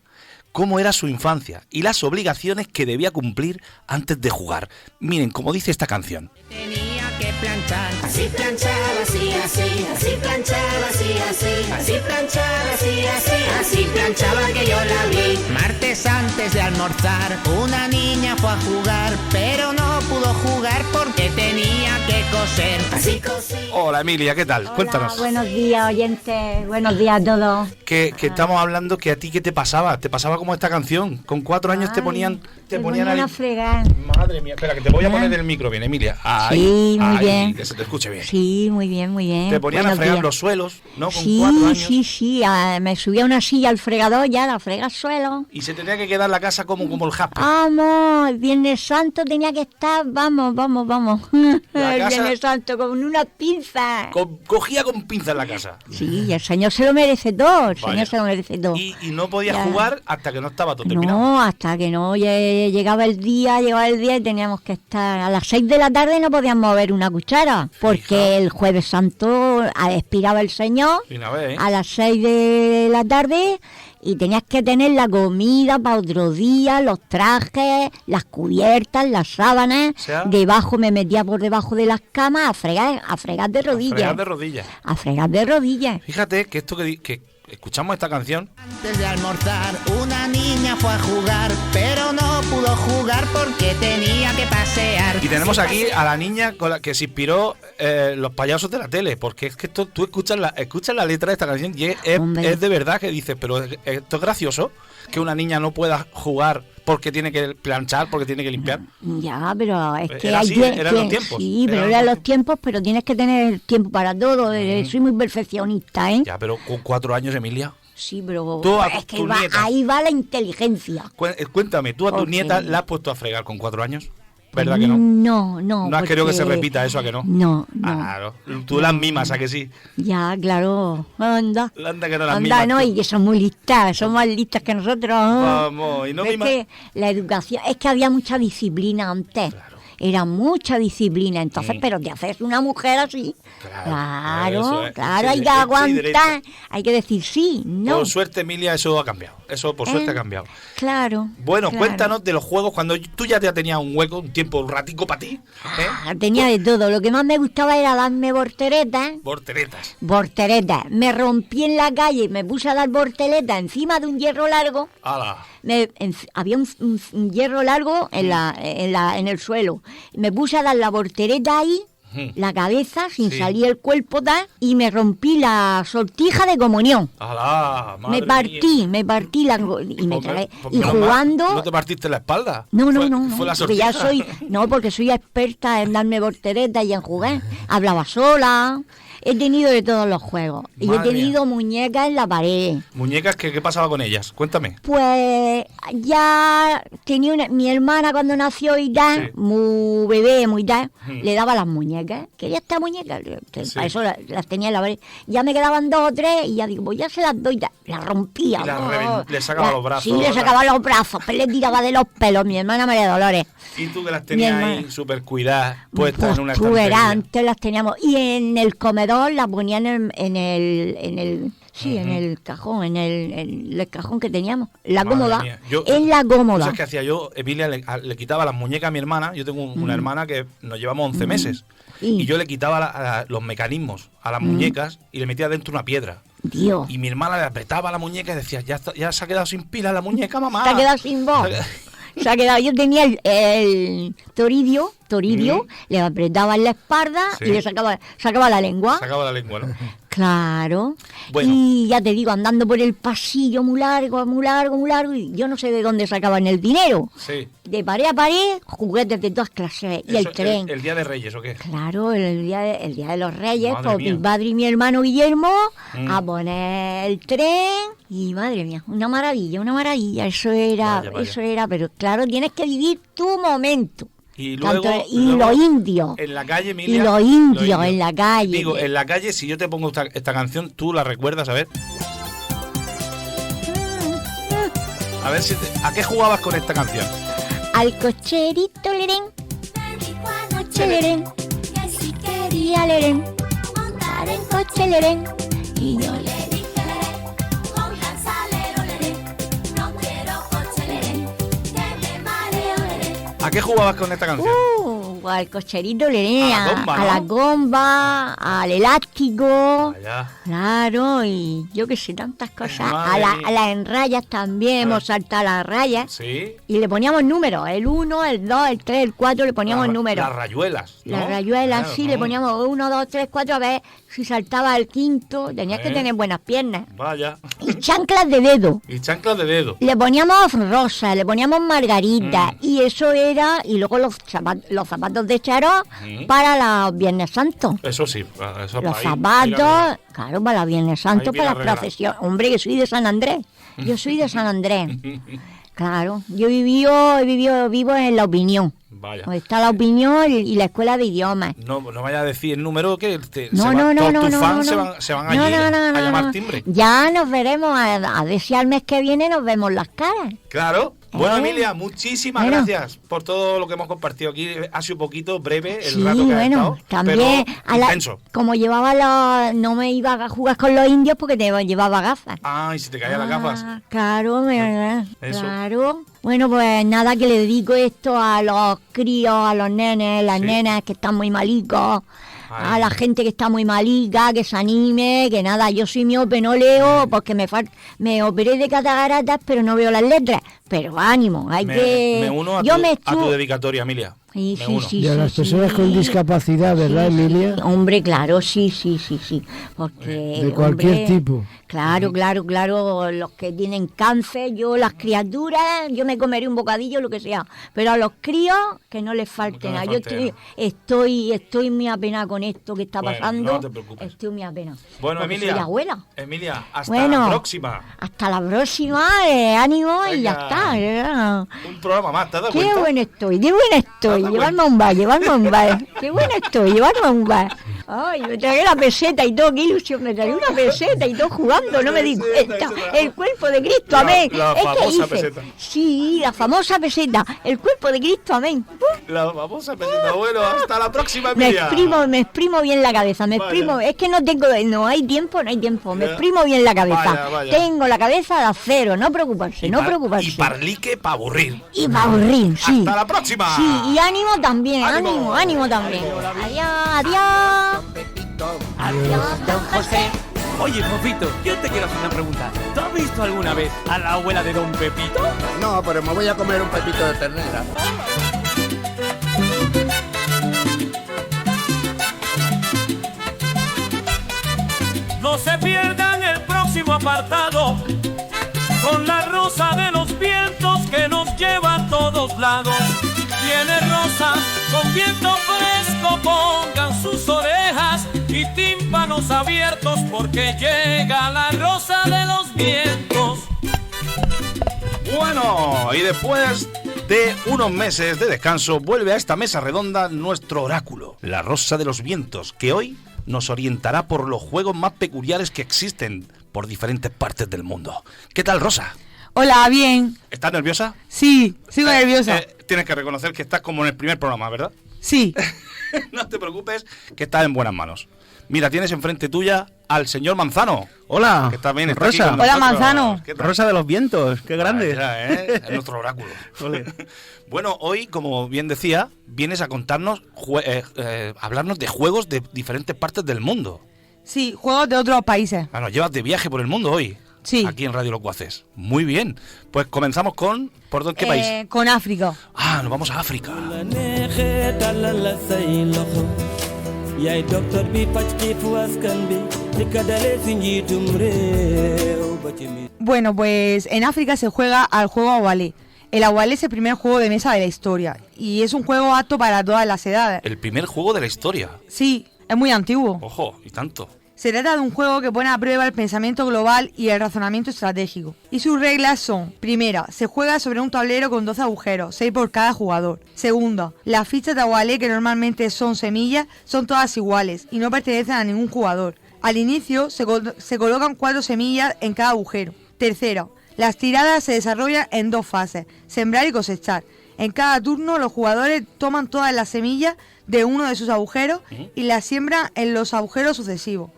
[SPEAKER 3] cómo era su infancia y las obligaciones que debía cumplir antes de jugar. Miren, como dice esta canción.
[SPEAKER 15] Tenía que planchar, así planchaba, así, así, así planchaba, así, así, así planchaba, así, así, así planchaba que yo la vi. Martes antes de almorzar, una niña fue a jugar, pero no pudo jugar porque tenía que coser. Así cosí.
[SPEAKER 3] Hola Emilia, ¿qué tal? Cuéntanos.
[SPEAKER 16] Buenos días, oyentes. Buenos días a todos.
[SPEAKER 3] Que estamos hablando que a ti ¿qué te pasaba? Te pasaba como esta canción. Con 4 años te ponían
[SPEAKER 16] a fregar.
[SPEAKER 3] Madre mía, espera, que te voy a poner el micro bien, Emilia. Ahí,
[SPEAKER 16] sí, muy
[SPEAKER 3] ahí,
[SPEAKER 16] bien.
[SPEAKER 3] Que se te escuche bien.
[SPEAKER 16] Sí, muy bien, muy bien.
[SPEAKER 3] Te ponían
[SPEAKER 16] Buenos
[SPEAKER 3] a fregar
[SPEAKER 16] días.
[SPEAKER 3] los suelos, ¿no? Con
[SPEAKER 16] Sí,
[SPEAKER 3] 4 años.
[SPEAKER 16] sí. Me subía a una silla al fregador ya, la frega al suelo.
[SPEAKER 3] Y se tenía que quedar la casa como el jaspe.
[SPEAKER 16] Vamos, el Viernes Santo tenía que estar, vamos.
[SPEAKER 3] La
[SPEAKER 16] El
[SPEAKER 3] casa-
[SPEAKER 16] Viernes Santo con una pinza.
[SPEAKER 3] Cogía con pinzas la casa.
[SPEAKER 16] Sí, y el señor se lo merece todo, el
[SPEAKER 3] Vaya.
[SPEAKER 16] señor se lo merece todo.
[SPEAKER 3] Y no podías
[SPEAKER 16] Ya.
[SPEAKER 3] jugar hasta que no estaba todo terminado.
[SPEAKER 16] No, hasta que no llegaba el día y teníamos que estar a las 6 de la tarde, no podíamos mover una cuchara, porque el Jueves Santo expiraba el Señor
[SPEAKER 3] Y una vez, ¿eh?
[SPEAKER 16] a las 6 de la tarde y tenías que tener la comida para otro día, los trajes, las cubiertas, las sábanas.
[SPEAKER 3] O sea,
[SPEAKER 16] debajo me metía por debajo de las camas a fregar de rodillas.
[SPEAKER 3] fregar de rodillas.
[SPEAKER 16] A fregar de rodillas.
[SPEAKER 3] Fíjate que esto que escuchamos esta canción.
[SPEAKER 15] Antes de almorzar, una niña fue a jugar, pero no pudo jugar porque tenía que pasear.
[SPEAKER 3] Y tenemos aquí a la niña con la que se inspiró los payasos de la tele, porque es que tú escuchas la letra de esta canción y es de verdad que dices, pero esto es gracioso, que una niña no pueda jugar porque tiene que planchar, porque tiene que limpiar.
[SPEAKER 16] Ya, pero es que
[SPEAKER 3] Era
[SPEAKER 16] hay
[SPEAKER 3] así, eran los tiempos.
[SPEAKER 16] Sí, pero
[SPEAKER 3] Eran
[SPEAKER 16] eran los tiempos, pero tienes que tener tiempo para todo. Soy muy perfeccionista, ¿eh?
[SPEAKER 3] Ya, pero con 4 años, Emilia.
[SPEAKER 16] Sí, pero
[SPEAKER 3] Tú a
[SPEAKER 16] es que
[SPEAKER 3] tus
[SPEAKER 16] va-
[SPEAKER 3] nietas.
[SPEAKER 16] ahí va la inteligencia.
[SPEAKER 3] Cuéntame, ¿tú a tus
[SPEAKER 16] Ok.
[SPEAKER 3] nietas la has puesto a fregar con 4 años? ¿Verdad que no?
[SPEAKER 16] No.
[SPEAKER 3] No has querido que se
[SPEAKER 16] porque-
[SPEAKER 3] repita eso, ¿a que no?
[SPEAKER 16] No.
[SPEAKER 3] Claro. Tú las mimas, ¿a que sí?
[SPEAKER 16] Ya, claro. Anda.
[SPEAKER 3] Anda que no las
[SPEAKER 16] Anda,
[SPEAKER 3] mimas.
[SPEAKER 16] no,
[SPEAKER 3] tú.
[SPEAKER 16] y que son muy listas, son más listas que nosotros.
[SPEAKER 3] Vamos, y no
[SPEAKER 16] es
[SPEAKER 3] mimas.
[SPEAKER 16] que la educación, es que había mucha disciplina antes. Era mucha disciplina, entonces, pero te haces una mujer así. Claro,
[SPEAKER 3] eso es.
[SPEAKER 16] claro, hay que
[SPEAKER 3] Hecha y
[SPEAKER 16] aguantar, hay que decir sí, no.
[SPEAKER 3] Por suerte, Emilia, eso ha cambiado. Eso, por suerte, ha cambiado.
[SPEAKER 16] Claro.
[SPEAKER 3] Bueno,
[SPEAKER 16] claro.
[SPEAKER 3] cuéntanos de los juegos cuando tú ya te tenías un hueco, un tiempo, un ratico para ti.
[SPEAKER 16] Tenía de todo, lo que más me gustaba era darme volteretas.
[SPEAKER 3] Volteretas.
[SPEAKER 16] Volteretas. Me rompí en la calle y me puse a dar volteretas encima de un hierro largo.
[SPEAKER 3] ¡Hala!
[SPEAKER 16] Había un hierro largo en el suelo. Me puse a dar la voltereta ahí, la cabeza, sin salir el cuerpo tal, y me rompí la sortija de comunión.
[SPEAKER 3] ¡Hala!
[SPEAKER 16] Me partí la y me tragué. Y
[SPEAKER 3] menos mal,
[SPEAKER 16] jugando.
[SPEAKER 3] ¿No te partiste la espalda?
[SPEAKER 16] No.
[SPEAKER 3] Fue la
[SPEAKER 16] Porque ya
[SPEAKER 3] sortija.
[SPEAKER 16] porque soy experta en darme volteretas y en jugar. Hablaba sola. He tenido de todos los juegos. Y he
[SPEAKER 3] Madre
[SPEAKER 16] tenido muñecas en la pared.
[SPEAKER 3] Muñecas, ¿qué pasaba con ellas? Cuéntame.
[SPEAKER 16] Pues ya tenía mi hermana cuando nació y tal, muy bebé, muy tal, le daba las muñecas. Quería esta muñeca, para eso las tenía en la pared. Ya me quedaban 2 o 3 y ya digo, pues ya se las doy, las rompía.
[SPEAKER 3] Y le sacaba los brazos.
[SPEAKER 16] Sí, le sacaba los brazos, pero le tiraba de los pelos, mi hermana María Dolores.
[SPEAKER 3] Y tú que las tenías ahí súper cuidadas, puestas
[SPEAKER 16] Pues
[SPEAKER 3] en una
[SPEAKER 16] tú
[SPEAKER 3] estantería.
[SPEAKER 16] verás, antes las teníamos. Y en el comedor las ponían en el cajón, en el cajón que teníamos. La
[SPEAKER 3] Madre
[SPEAKER 16] cómoda.
[SPEAKER 3] mía. Yo,
[SPEAKER 16] en la cómoda.
[SPEAKER 3] ¿Sabes qué hacía yo? Emilia le quitaba las muñecas a mi hermana. Yo tengo una hermana que nos llevamos 11 meses. Y yo le quitaba los mecanismos a las muñecas y le metía dentro una piedra.
[SPEAKER 16] Dios.
[SPEAKER 3] Y mi hermana le apretaba la muñeca y decía, ya se ha quedado sin pila la muñeca, mamá.
[SPEAKER 16] Se ha quedado sin voz. Se ha quedado. Yo tenía el toridio, le apretaba en la espalda y le sacaba la lengua.
[SPEAKER 3] Sacaba la lengua, ¿no?
[SPEAKER 16] Claro.
[SPEAKER 3] Bueno.
[SPEAKER 16] Y ya te digo, andando por el pasillo muy largo, y yo no sé de dónde sacaban el dinero.
[SPEAKER 3] Sí.
[SPEAKER 16] De pared a pared, juguetes de todas clases. Y el tren.
[SPEAKER 3] ¿El Día de Reyes o qué?
[SPEAKER 16] Claro, el día de los Reyes,
[SPEAKER 3] Madre
[SPEAKER 16] pues
[SPEAKER 3] mía.
[SPEAKER 16] mi padre y mi hermano Guillermo a poner el tren y madre mía, una maravilla, eso era,
[SPEAKER 3] Vaya.
[SPEAKER 16] pero claro, tienes que vivir tu momento.
[SPEAKER 3] Y luego,
[SPEAKER 16] Los indios.
[SPEAKER 3] En la calle, Emilia.
[SPEAKER 16] Y los indios en la calle.
[SPEAKER 3] Digo, en la calle, si yo te pongo esta canción, tú la recuerdas, a ver. A ver, ¿a qué jugabas con esta canción?
[SPEAKER 16] Al cocherito lerén, coche lerén, que si quería lerén, montar en coche lerén, y yo le dije lerén, con gran salero lerén, no quiero coche lerén, que me mareo lerén.
[SPEAKER 3] ¿A qué jugabas con esta canción?
[SPEAKER 16] Al cocherito lerén,
[SPEAKER 3] A la gomba,
[SPEAKER 16] a
[SPEAKER 3] ¿no?
[SPEAKER 16] la gomba, al elástico.
[SPEAKER 3] Allá.
[SPEAKER 16] Claro, y yo que sé, tantas cosas.
[SPEAKER 3] Madre mía.
[SPEAKER 16] A las enrayas también, hemos saltado las rayas.
[SPEAKER 3] Sí.
[SPEAKER 16] Y le poníamos números, el 1, el 2, el 3, el 4, le poníamos números.
[SPEAKER 3] Las rayuelas, ¿no?
[SPEAKER 16] Las rayuelas,
[SPEAKER 3] Claro,
[SPEAKER 16] sí,
[SPEAKER 3] ¿no?
[SPEAKER 16] le poníamos 1, 2, 3, 4, a ver si saltaba el quinto, tenías que tener buenas piernas.
[SPEAKER 3] Vaya.
[SPEAKER 16] Y chanclas de dedo.
[SPEAKER 3] Y chanclas de dedo.
[SPEAKER 16] Le poníamos rosas, le poníamos margaritas, y eso era, y luego los zapatos de charol para los Viernes Santos.
[SPEAKER 3] Eso sí, eso
[SPEAKER 16] Los
[SPEAKER 3] ahí,
[SPEAKER 16] zapatos, claro, para los Viernes Santos,
[SPEAKER 3] Ahí viene
[SPEAKER 16] para las
[SPEAKER 3] arreglado.
[SPEAKER 16] procesiones. Hombre, que soy de San Andrés. Yo soy de San Andrés. Claro, yo vivo en La Opinión.
[SPEAKER 3] Vaya.
[SPEAKER 16] Donde está La Opinión y la Escuela de Idiomas.
[SPEAKER 3] No vaya a decir el número que
[SPEAKER 16] No,
[SPEAKER 3] todos tus fans
[SPEAKER 16] no.
[SPEAKER 3] se van allí a llamar timbre.
[SPEAKER 16] Ya nos veremos, a ver si al mes que viene nos vemos las caras.
[SPEAKER 3] Claro. Bueno,
[SPEAKER 16] ¿Eh?
[SPEAKER 3] Emilia, muchísimas
[SPEAKER 16] Bueno.
[SPEAKER 3] gracias por todo lo que hemos compartido aquí. Ha sido poquito, breve, el
[SPEAKER 16] Sí,
[SPEAKER 3] rato que ha
[SPEAKER 16] bueno,
[SPEAKER 3] estado,
[SPEAKER 16] también
[SPEAKER 3] pero intenso.
[SPEAKER 16] como llevaba no me iba a jugar con los indios porque llevaba gafas.
[SPEAKER 3] Ah, y si te caían las gafas.
[SPEAKER 16] Claro,
[SPEAKER 3] Eso.
[SPEAKER 16] claro. Bueno, pues nada, que le dedico esto a los críos, a los nenes, las nenas que están muy malicos, a la gente que está muy malica, que se anime, que nada, yo soy miope, no leo porque me operé de cataratas, pero no veo las letras. Pero ánimo,
[SPEAKER 3] Me uno a tu dedicatoria, Emilia.
[SPEAKER 16] Sí,
[SPEAKER 3] Me
[SPEAKER 16] sí,
[SPEAKER 3] uno.
[SPEAKER 16] sí,
[SPEAKER 14] Y a las personas con discapacidad, ¿verdad, Emilia?
[SPEAKER 16] Hombre, claro, sí. Porque,
[SPEAKER 14] De cualquier
[SPEAKER 16] hombre,
[SPEAKER 14] tipo.
[SPEAKER 16] Claro, los que tienen cáncer, las criaturas, yo me comeré un bocadillo, lo que sea. Pero a los críos, que no les falte nada. Yo estoy muy apenada con esto que está
[SPEAKER 3] Bueno,
[SPEAKER 16] pasando.
[SPEAKER 3] no te preocupes.
[SPEAKER 16] Estoy muy apenada.
[SPEAKER 3] Bueno,
[SPEAKER 16] Porque
[SPEAKER 3] Emilia.
[SPEAKER 16] soy abuela.
[SPEAKER 3] Emilia, hasta
[SPEAKER 16] Bueno,
[SPEAKER 3] la próxima.
[SPEAKER 16] Hasta la próxima, ánimo y ya
[SPEAKER 3] Venga.
[SPEAKER 16] está.
[SPEAKER 3] Un programa más, ¿te has dado
[SPEAKER 16] Qué
[SPEAKER 3] cuenta?
[SPEAKER 16] buena estoy. Llevarme a un bar. Qué buena estoy, llevarme a un bar. Ay, me tragué la peseta y todo, qué ilusión, me tragué una peseta y todo jugando, no me di cuenta. El cuerpo de Cristo, amén.
[SPEAKER 3] La
[SPEAKER 16] Es que
[SPEAKER 3] famosa
[SPEAKER 16] hice,
[SPEAKER 3] peseta.
[SPEAKER 16] sí, la famosa peseta, el cuerpo de Cristo, amén.
[SPEAKER 3] La famosa peseta. Bueno, hasta la próxima,
[SPEAKER 16] Me
[SPEAKER 3] Emilia.
[SPEAKER 16] exprimo bien la cabeza, es que no hay tiempo, me
[SPEAKER 3] Ya.
[SPEAKER 16] exprimo bien la cabeza.
[SPEAKER 3] Vaya.
[SPEAKER 16] Tengo la cabeza de acero, no preocuparse.
[SPEAKER 3] Y parlique para aburrir.
[SPEAKER 16] Y para aburrir, sí.
[SPEAKER 3] Hasta la próxima.
[SPEAKER 16] Sí, y ánimo también, ánimo también. Adiós. Adiós, don José.
[SPEAKER 17] Oye, Pepito, yo te quiero hacer una pregunta. ¿Tú has visto alguna vez a la abuela de don Pepito?
[SPEAKER 18] No, pero me voy a comer un pepito de ternera.
[SPEAKER 4] No se pierdan el próximo apartado con la rosa de los vientos que nos lleva a todos lados. Viene Rosa con viento fresco, pongan sus orejas y tímpanos abiertos porque llega la rosa de los vientos. Bueno.
[SPEAKER 3] Bueno, y después de unos meses de descanso, vuelve a esta mesa redonda nuestro oráculo, la Rosa de los Vientos, que hoy nos orientará por los juegos más peculiares que existen por diferentes partes del mundo. ¿Qué tal, Rosa?
[SPEAKER 19] Hola, bien.
[SPEAKER 3] ¿Estás nerviosa?
[SPEAKER 19] Sí, sigo nerviosa.
[SPEAKER 3] Tienes que reconocer que estás como en el primer programa, ¿verdad?
[SPEAKER 19] Sí.
[SPEAKER 3] No te preocupes, que estás en buenas manos. Mira, tienes enfrente tuya al señor Manzano.
[SPEAKER 20] Hola,
[SPEAKER 3] que está bien, está
[SPEAKER 20] Rosa.
[SPEAKER 3] aquí con
[SPEAKER 19] Hola,
[SPEAKER 3] nosotros.
[SPEAKER 19] Manzano.
[SPEAKER 20] Rosa de los Vientos, qué grande.
[SPEAKER 3] Es nuestro oráculo. Bueno, hoy, como bien decía, vienes a contarnos, hablarnos de juegos de diferentes partes del mundo.
[SPEAKER 19] Sí, juegos de otros países.
[SPEAKER 3] Nos llevas de viaje por el mundo hoy.
[SPEAKER 19] Sí.
[SPEAKER 3] Aquí en Radio Locuaces. Muy bien. Pues comenzamos con... ¿Por qué país?
[SPEAKER 19] Con África.
[SPEAKER 3] Ah, nos vamos a África.
[SPEAKER 21] yaay docteur bi faj xiifu askan bi li ko dalee si njiitum réew ba ci mi.
[SPEAKER 19] Bueno, pues en África se juega al juego Awalé. El Awalé es el primer juego de mesa de la historia y es un juego apto para todas las edades.
[SPEAKER 3] El primer juego de la historia.
[SPEAKER 19] Sí, es muy antiguo.
[SPEAKER 3] Ojo, y tanto.
[SPEAKER 19] Se trata de un juego que pone a prueba el pensamiento global y el razonamiento estratégico. Y sus reglas son: primera, se juega sobre un tablero con 12 agujeros, 6 por cada jugador. Segunda, las fichas de Awalé, que normalmente son semillas, son todas iguales y no pertenecen a ningún jugador. Al inicio se colocan 4 semillas en cada agujero. Tercera, las tiradas se desarrollan en 2 fases, sembrar y cosechar. En cada turno los jugadores toman todas las semillas de uno de sus agujeros y las siembran en los agujeros sucesivos.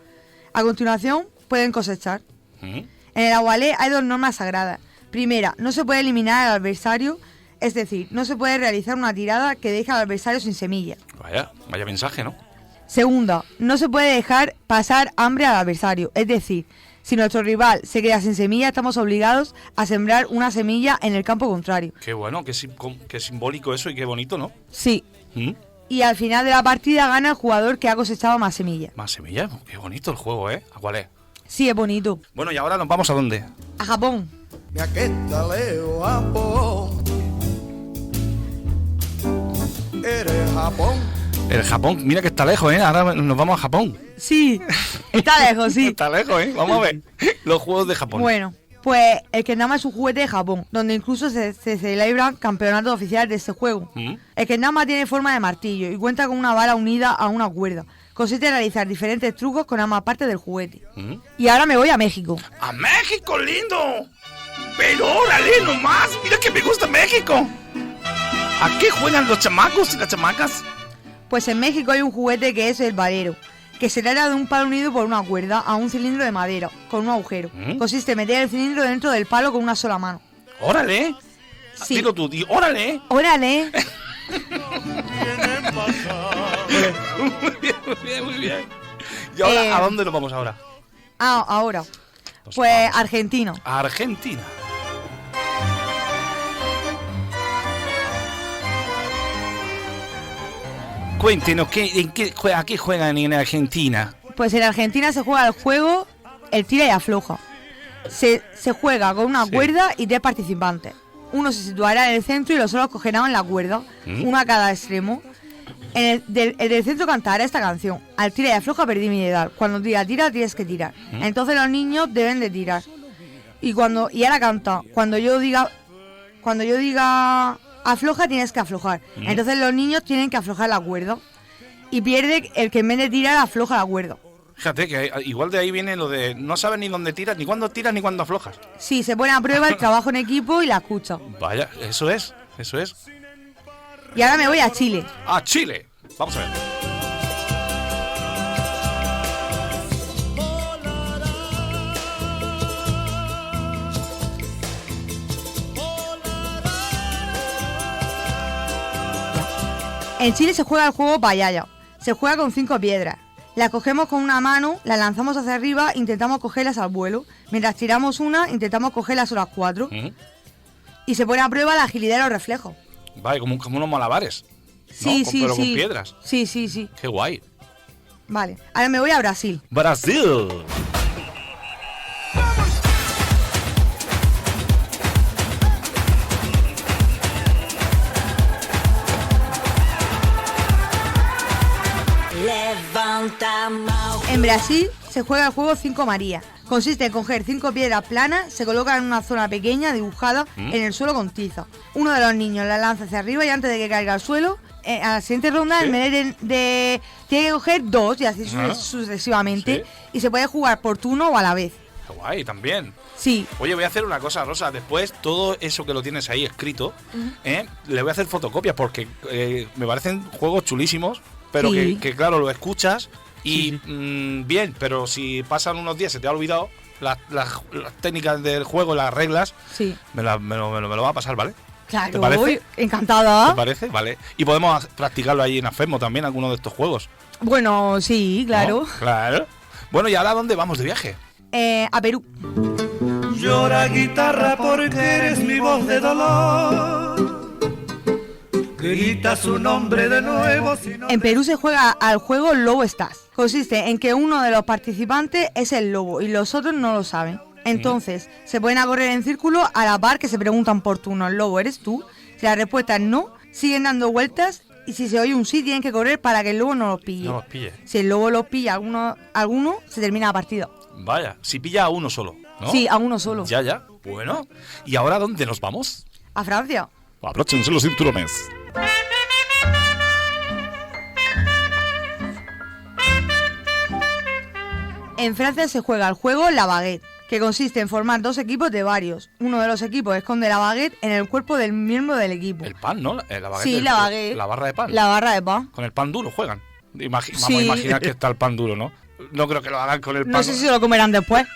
[SPEAKER 19] A continuación, pueden cosechar. En el Awalé hay 2 normas sagradas. Primera, no se puede eliminar al adversario, es decir, no se puede realizar una tirada que deje al adversario sin semilla.
[SPEAKER 3] Vaya mensaje, ¿no?
[SPEAKER 19] Segunda, no se puede dejar pasar hambre al adversario, es decir, si nuestro rival se queda sin semilla, estamos obligados a sembrar una semilla en el campo contrario.
[SPEAKER 3] Qué bueno, qué simbólico eso y qué bonito, ¿no?
[SPEAKER 19] Sí. Y al final de la partida gana el jugador que ha cosechado más semillas.
[SPEAKER 3] Más semillas, qué bonito el juego, ¿eh? Awalé.
[SPEAKER 19] Sí, es bonito.
[SPEAKER 3] Bueno, y ahora nos vamos ¿a dónde?
[SPEAKER 19] A Japón.
[SPEAKER 3] El Japón, mira que está lejos, ¿eh? Ahora nos vamos a Japón.
[SPEAKER 19] Sí, está lejos, sí.
[SPEAKER 3] Está lejos, ¿eh? Vamos a ver los juegos de Japón.
[SPEAKER 19] Bueno, pues el kendama es un juguete de Japón, donde incluso se celebran campeonatos oficiales de este juego. El kendama tiene forma de martillo y cuenta con una bala unida a una cuerda. Consiste en realizar diferentes trucos con ambas partes del juguete. Y ahora me voy a México.
[SPEAKER 3] ¡A México, lindo! Pero órale, nomás, mira que me gusta México. ¿A qué juegan los chamacos y las chamacas?
[SPEAKER 19] Pues en México hay un juguete que es el valero, que se trata de un palo unido por una cuerda a un cilindro de madera, con un agujero. Consiste en meter el cilindro dentro del palo con una sola mano.
[SPEAKER 3] ¡Órale!
[SPEAKER 19] Sí.
[SPEAKER 3] Digo tú, ¡órale!
[SPEAKER 19] ¡Órale!
[SPEAKER 3] Muy bien. ¿Y ahora a dónde nos vamos ahora?
[SPEAKER 19] Ahora. Pues Argentina.
[SPEAKER 3] Argentina. Cuéntenos, ¿a qué juegan en Argentina?
[SPEAKER 19] Pues en Argentina se juega el juego el tira y afloja. Se juega con una cuerda y 3 participantes. Uno se situará en el centro y los otros cogerán la cuerda, uno a cada extremo. El del centro cantará esta canción: al tira y afloja perdí mi dedal. Cuando tira, tienes que tirar. Entonces los niños deben de tirar. Y ahora canta: cuando yo diga afloja, tienes que aflojar. Entonces los niños tienen que aflojar la cuerda. Y pierde el que en vez de tirar afloja la cuerda.
[SPEAKER 3] Fíjate que igual de ahí viene lo de no sabes ni dónde tiras, ni cuándo tiras, ni cuándo aflojas.
[SPEAKER 19] Sí, se pone a prueba el trabajo en equipo y la escucha.
[SPEAKER 3] Vaya, eso es.
[SPEAKER 19] Y ahora me voy a Chile.
[SPEAKER 3] ¡A Chile! Vamos a ver.
[SPEAKER 19] En Chile se juega el juego Payaya. Se juega con 5 piedras. Las cogemos con una mano, las lanzamos hacia arriba, intentamos cogerlas al vuelo. Mientras tiramos una, intentamos coger las otras 4. Y se pone a prueba la agilidad de los reflejos.
[SPEAKER 3] Vale, como unos malabares.
[SPEAKER 19] Sí,
[SPEAKER 3] ¿no?
[SPEAKER 19] sí,
[SPEAKER 3] Pero
[SPEAKER 19] sí.
[SPEAKER 3] con piedras.
[SPEAKER 19] Sí.
[SPEAKER 3] Qué guay.
[SPEAKER 19] Vale, ahora me voy a Brasil.
[SPEAKER 3] Brasil.
[SPEAKER 19] En Brasil se juega el juego 5 María. Consiste en coger 5 piedras planas, se colocan en una zona pequeña dibujada en el suelo con tiza. Uno de los niños la lanza hacia arriba y antes de que caiga al suelo, a la siguiente ronda el menor tiene que coger 2 y así sucesivamente. Y se puede jugar por turno o a la vez.
[SPEAKER 3] Qué guay, también.
[SPEAKER 19] Sí.
[SPEAKER 3] Oye, voy a hacer una cosa, Rosa. Después, todo eso que lo tienes ahí escrito, le voy a hacer fotocopias porque me parecen juegos chulísimos, pero
[SPEAKER 19] Sí.
[SPEAKER 3] que claro, lo escuchas y bien, pero si pasan unos días se te ha olvidado las técnicas del juego, las reglas,
[SPEAKER 19] Sí.
[SPEAKER 3] me lo va a pasar, ¿vale?
[SPEAKER 19] Claro,
[SPEAKER 3] ¿Te parece?
[SPEAKER 19] uy, encantada.
[SPEAKER 3] ¿Te parece? Vale. Y podemos practicarlo ahí en Afemo también, alguno de estos juegos.
[SPEAKER 19] Bueno, sí, claro.
[SPEAKER 3] ¿No? Claro. Bueno, ¿y ahora a dónde vamos de viaje?
[SPEAKER 19] A Perú.
[SPEAKER 4] Llora guitarra porque eres mi voz de dolor. Grita su nombre de nuevo.
[SPEAKER 19] En Perú se juega al juego Lobo Stars. Consiste en que uno de los participantes es el lobo y los otros no lo saben. Entonces, se pueden a correr en círculo a la par que se preguntan por turno, ¿el lobo eres tú? Si la respuesta es no, siguen dando vueltas y si se oye un sí, tienen que correr para que el lobo no los pille.
[SPEAKER 3] No los pille.
[SPEAKER 19] Si el lobo los pilla alguno, se termina la partida.
[SPEAKER 3] Vaya, si pilla a uno solo, ¿no?
[SPEAKER 19] Sí, a uno solo.
[SPEAKER 3] Ya. Bueno, ¿y ahora dónde nos vamos?
[SPEAKER 19] A Francia.
[SPEAKER 3] Abróchense los cinturones.
[SPEAKER 19] En Francia se juega el juego La Baguette, que consiste en formar 2 equipos de varios. Uno de los equipos esconde la baguette en el cuerpo del miembro del equipo.
[SPEAKER 3] El pan, ¿no? La baguette,
[SPEAKER 19] Sí, la baguette.
[SPEAKER 3] La barra de pan.
[SPEAKER 19] La barra de pan.
[SPEAKER 3] Con el pan duro juegan. Vamos
[SPEAKER 19] Sí.
[SPEAKER 3] a imaginar que está el pan duro, ¿no? No creo que lo hagan con el pan.
[SPEAKER 19] No sé si lo comerán después.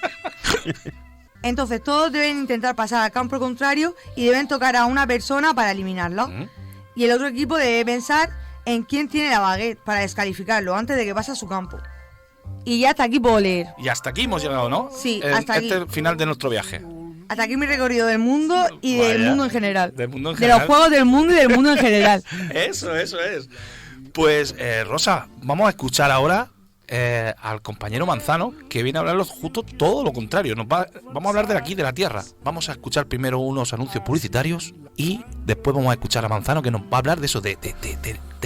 [SPEAKER 19] Entonces todos deben intentar pasar al campo contrario y deben tocar a una persona para eliminarla. Y el otro equipo debe pensar en quién tiene la baguette para descalificarlo antes de que pase a su campo. Y ya hasta aquí puedo leer.
[SPEAKER 3] Y hasta aquí hemos llegado, ¿no?
[SPEAKER 19] Sí, hasta aquí.
[SPEAKER 3] Este es el final de nuestro viaje.
[SPEAKER 19] Hasta aquí mi recorrido del mundo y del
[SPEAKER 3] Vaya.
[SPEAKER 19] mundo en general.
[SPEAKER 3] Del mundo en
[SPEAKER 19] De
[SPEAKER 3] general.
[SPEAKER 19] los juegos del mundo y del mundo en general.
[SPEAKER 3] Eso es. Pues, Rosa, vamos a escuchar ahora al compañero Manzano, que viene a hablarnos justo todo lo contrario. Vamos a hablar de aquí, de la Tierra. Vamos a escuchar primero unos anuncios publicitarios y después vamos a escuchar a Manzano, que nos va a hablar de eso, de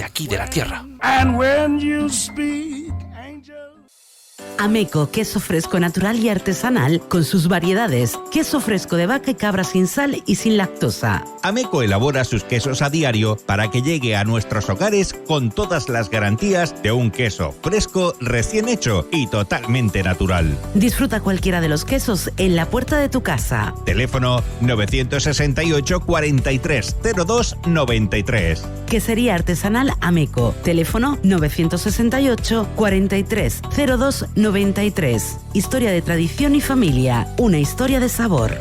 [SPEAKER 3] aquí, de la Tierra.
[SPEAKER 1] And when you speak, Ameco, queso fresco natural y artesanal con sus variedades. Queso fresco de vaca y cabra sin sal y sin lactosa.
[SPEAKER 22] Ameco elabora sus quesos a diario para que llegue a nuestros hogares con todas las garantías de un queso fresco, recién hecho y totalmente natural.
[SPEAKER 1] Disfruta cualquiera de los quesos en la puerta de tu casa.
[SPEAKER 22] Teléfono 968 43 02 93.
[SPEAKER 1] Quesería artesanal Ameco. Teléfono 968 43 02 93. Historia de tradición y familia. Una historia de sabor.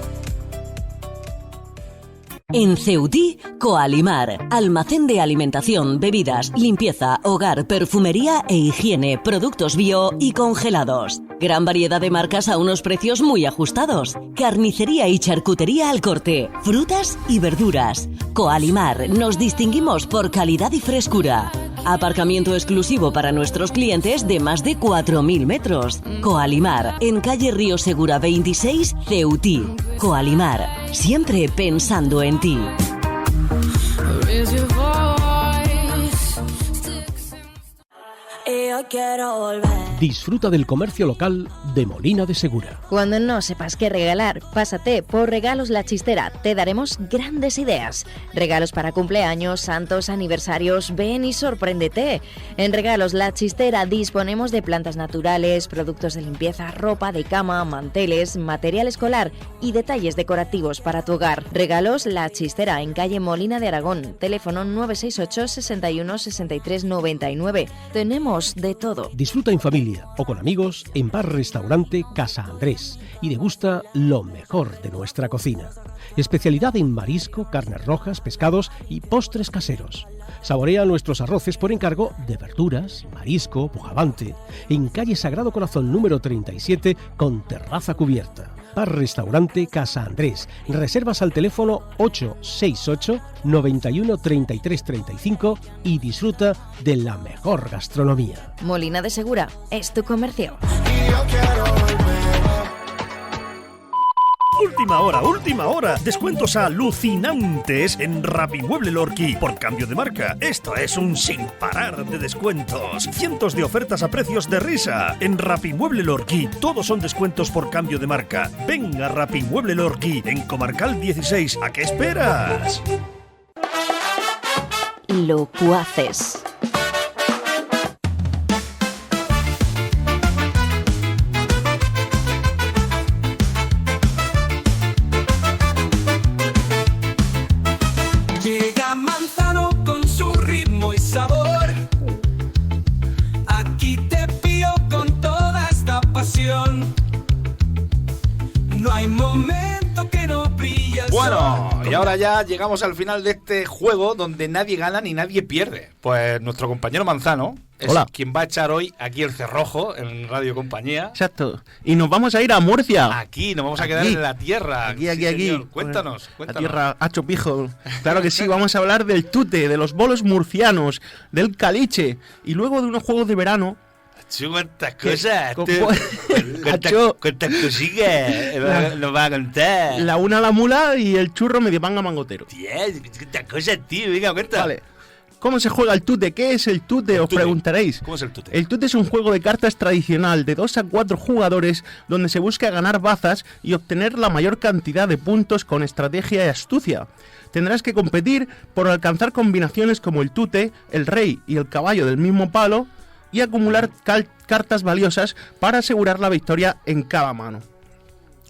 [SPEAKER 23] En Ceutí, Coalimar, almacén de alimentación, bebidas, limpieza, hogar, perfumería e higiene, productos bio y congelados. Gran variedad de marcas a unos precios muy ajustados. Carnicería y charcutería al corte, frutas y verduras. Coalimar, nos distinguimos por calidad y frescura. Aparcamiento exclusivo para nuestros clientes de más de 4.000 metros. Coalimar, en calle Río Segura 26, Ceutí. Coalimar, siempre pensando en ti.
[SPEAKER 10] Yo quiero volver.
[SPEAKER 9] Disfruta del comercio local de Molina de Segura.
[SPEAKER 13] Cuando no sepas qué regalar, pásate por Regalos La Chistera. Te daremos grandes ideas. Regalos para cumpleaños, santos, aniversarios. Ven y sorpréndete. En Regalos La Chistera disponemos de plantas naturales, productos de limpieza, ropa de cama, manteles, material escolar y detalles decorativos para tu hogar. Regalos La Chistera en calle Molina de Aragón. Teléfono 968 61 63 99. Tenemos de todo.
[SPEAKER 9] Disfruta en familia o con amigos en bar-restaurante Casa Andrés y degusta lo mejor de nuestra cocina. Especialidad en marisco, carnes rojas, pescados y postres caseros. Saborea nuestros arroces por encargo de verduras, marisco, bogavante, en calle Sagrado Corazón número 37 con terraza cubierta. Bar-restaurante Casa Andrés. Reservas al teléfono 868 91 33 35 y disfruta de la mejor gastronomía.
[SPEAKER 13] Molina de Segura es tu comercio.
[SPEAKER 2] Última hora. Descuentos alucinantes en Rapimueble Lorquí por cambio de marca. Esto es un sin parar de descuentos. Cientos de ofertas a precios de risa. En Rapimueble Lorquí todos son descuentos por cambio de marca. Ven a Rapimueble Lorquí en Comarcal 16. ¿A qué esperas?
[SPEAKER 13] Locuaces.
[SPEAKER 4] Llega Manzano con su ritmo y sabor. Aquí te pío con toda esta pasión. No hay momento que no brille el
[SPEAKER 3] Bueno,
[SPEAKER 4] sol.
[SPEAKER 3] y ahora ya llegamos al final de este juego donde nadie gana ni nadie pierde. Pues nuestro compañero Manzano es
[SPEAKER 20] Hola.
[SPEAKER 3] quien va a echar hoy aquí el cerrojo en Radio Compañía.
[SPEAKER 20] Exacto. Y nos vamos a ir a Murcia.
[SPEAKER 3] Aquí, nos vamos a quedar
[SPEAKER 20] Aquí.
[SPEAKER 3] en la tierra.
[SPEAKER 20] Aquí.
[SPEAKER 3] Sí, señor. Cuéntanos.
[SPEAKER 20] La tierra hacho pijo. Claro que sí, vamos a hablar del tute, de los bolos murcianos, del caliche y luego de unos juegos de verano.
[SPEAKER 3] ¿Cuántas cosas?
[SPEAKER 20] ¿Cuántas
[SPEAKER 3] cositas nos va a contar?
[SPEAKER 20] La una la mula y el churro medio panga mangotero.
[SPEAKER 3] ¿Cuántas cosas, tío? Venga, cuenta.
[SPEAKER 20] Vale. ¿Cómo se juega el tute? ¿Qué es el tute? Os preguntaréis.
[SPEAKER 3] ¿Cómo es el tute?
[SPEAKER 20] El tute es un juego de cartas tradicional de 2 a 4 jugadores donde se busca ganar bazas y obtener la mayor cantidad de puntos con estrategia y astucia. Tendrás que competir por alcanzar combinaciones como el tute, el rey y el caballo del mismo palo y acumular cartas valiosas para asegurar la victoria en cada mano.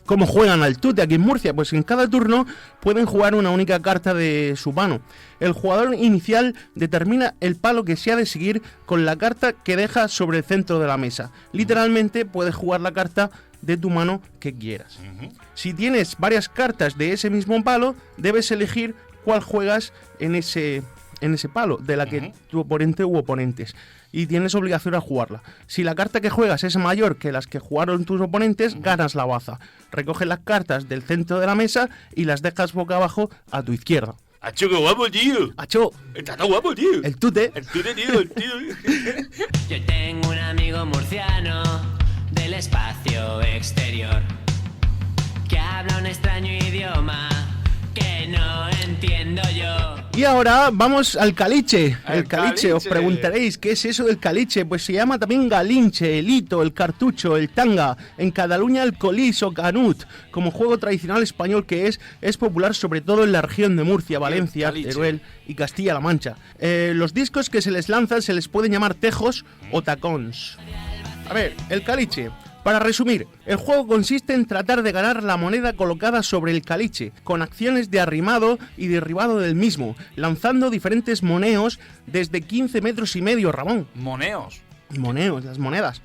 [SPEAKER 20] ¿Cómo juegan al tute aquí en Murcia? Pues en cada turno pueden jugar una única carta de su mano. El jugador inicial determina el palo que se ha de seguir con la carta que deja sobre el centro de la mesa. Literalmente puedes jugar la carta de tu mano que quieras. Si tienes varias cartas de ese mismo palo, debes elegir cuál juegas en ese palo, de la que tu oponente u oponentes. Y tienes obligación a jugarla. Si la carta que juegas es mayor que las que jugaron tus oponentes, ganas la baza. Recoges las cartas del centro de la mesa y las dejas boca abajo a tu izquierda.
[SPEAKER 3] ¡Acho, qué guapo, tío!
[SPEAKER 20] ¡Acho!
[SPEAKER 3] Está tan guapo, tío.
[SPEAKER 20] El tute.
[SPEAKER 3] El tute, tío, el tío.
[SPEAKER 5] Yo tengo un amigo murciano del espacio exterior que habla un extraño idioma que no entiendo yo.
[SPEAKER 20] Y ahora vamos al caliche. El caliche, os
[SPEAKER 3] caliche.
[SPEAKER 20] preguntaréis, ¿qué es eso del caliche? Pues se llama también galinche, el hito, el cartucho, el tanga. En Cataluña el colís o canut. Como juego tradicional español que es popular sobre todo en la región de Murcia, Valencia, Teruel y Castilla-La Mancha. Los discos que se les lanzan se les pueden llamar tejos o tacons. A ver, el caliche. Para resumir, el juego consiste en tratar de ganar la moneda colocada sobre el caliche, con acciones de arrimado y derribado del mismo, lanzando diferentes moneos desde 15 metros y medio, Ramón.
[SPEAKER 3] Moneos.
[SPEAKER 20] Moneos, las monedas.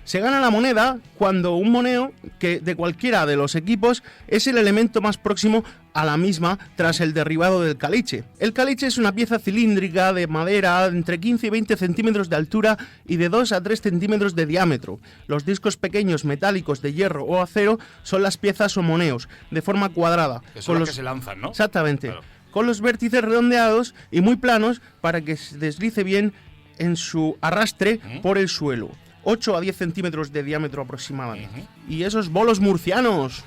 [SPEAKER 20] Se gana la moneda cuando un moneo que de cualquiera de los equipos es el elemento más próximo a la misma tras el derribado del caliche. El caliche es una pieza cilíndrica de madera entre 15 y 20 centímetros de altura y de 2 a 3 centímetros de diámetro. Los discos pequeños metálicos de hierro o acero son las piezas o moneos, de forma cuadrada.
[SPEAKER 3] Que son las que se lanzan, ¿no?
[SPEAKER 20] Exactamente.
[SPEAKER 3] Claro.
[SPEAKER 20] Con los vértices redondeados y muy planos para que se deslice bien en su arrastre por el suelo. 8 a 10 centímetros de diámetro aproximadamente. Y esos bolos murcianos.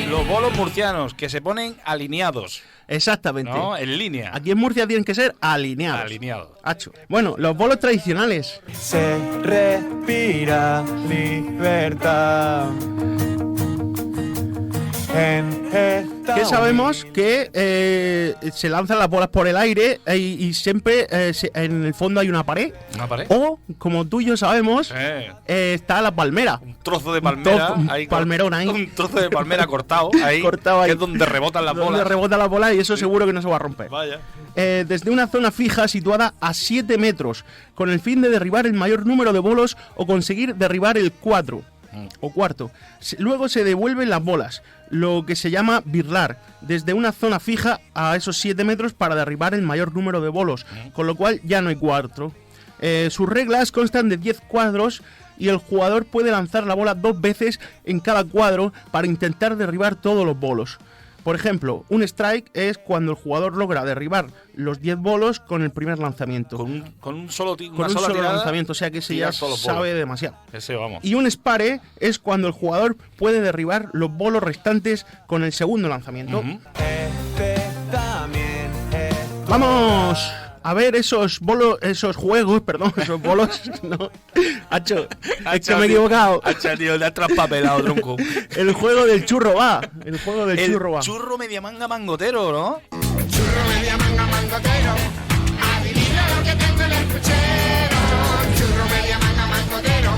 [SPEAKER 3] Los bolos murcianos que se ponen alineados.
[SPEAKER 20] Exactamente.
[SPEAKER 3] ¿No? En línea.
[SPEAKER 20] Aquí en Murcia tienen que ser alineados.
[SPEAKER 3] Alineados.
[SPEAKER 20] Hacho. Bueno, los bolos tradicionales.
[SPEAKER 6] Se respira libertad.
[SPEAKER 20] Que sabemos que se lanzan las bolas por el aire y siempre en el fondo hay una pared.
[SPEAKER 3] ¿Una pared?
[SPEAKER 20] O, como tú y yo sabemos, está la palmera.
[SPEAKER 3] Un trozo de palmera.
[SPEAKER 20] Un palmerón ahí.
[SPEAKER 3] Un trozo de palmera cortado ahí.
[SPEAKER 20] Cortado ahí.
[SPEAKER 3] Que es donde rebotan las bolas.
[SPEAKER 20] Donde rebota la bola y eso seguro que no se va a romper.
[SPEAKER 3] Vaya.
[SPEAKER 20] Desde una zona fija situada a 7 metros, con el fin de derribar el mayor número de bolos o conseguir derribar el 4 o cuarto. Luego se devuelven las bolas, lo que se llama birlar, desde una zona fija a esos 7 metros para derribar el mayor número de bolos, con lo cual ya no hay cuatro. Sus reglas constan de 10 cuadros y el jugador puede lanzar la bola 2 veces en cada cuadro para intentar derribar todos los bolos. Por ejemplo, un strike es cuando el jugador logra derribar los 10 bolos con el primer lanzamiento.
[SPEAKER 3] Con un solo
[SPEAKER 20] lanzamiento, o sea que ese ya sabe demasiado.
[SPEAKER 3] Ese, vamos.
[SPEAKER 20] Y un spare es cuando el jugador puede derribar los bolos restantes con el segundo lanzamiento. Vamos a ver esos bolos, esos juegos, no. Hacho, es que me he equivocado.
[SPEAKER 3] Hacho, tío, le has traspapelado, tronco.
[SPEAKER 20] El juego del churro va.
[SPEAKER 3] El churro media manga mangotero, ¿no?
[SPEAKER 15] Churro media manga mangotero, adivina lo que tengo en el puchero. Churro media manga mangotero,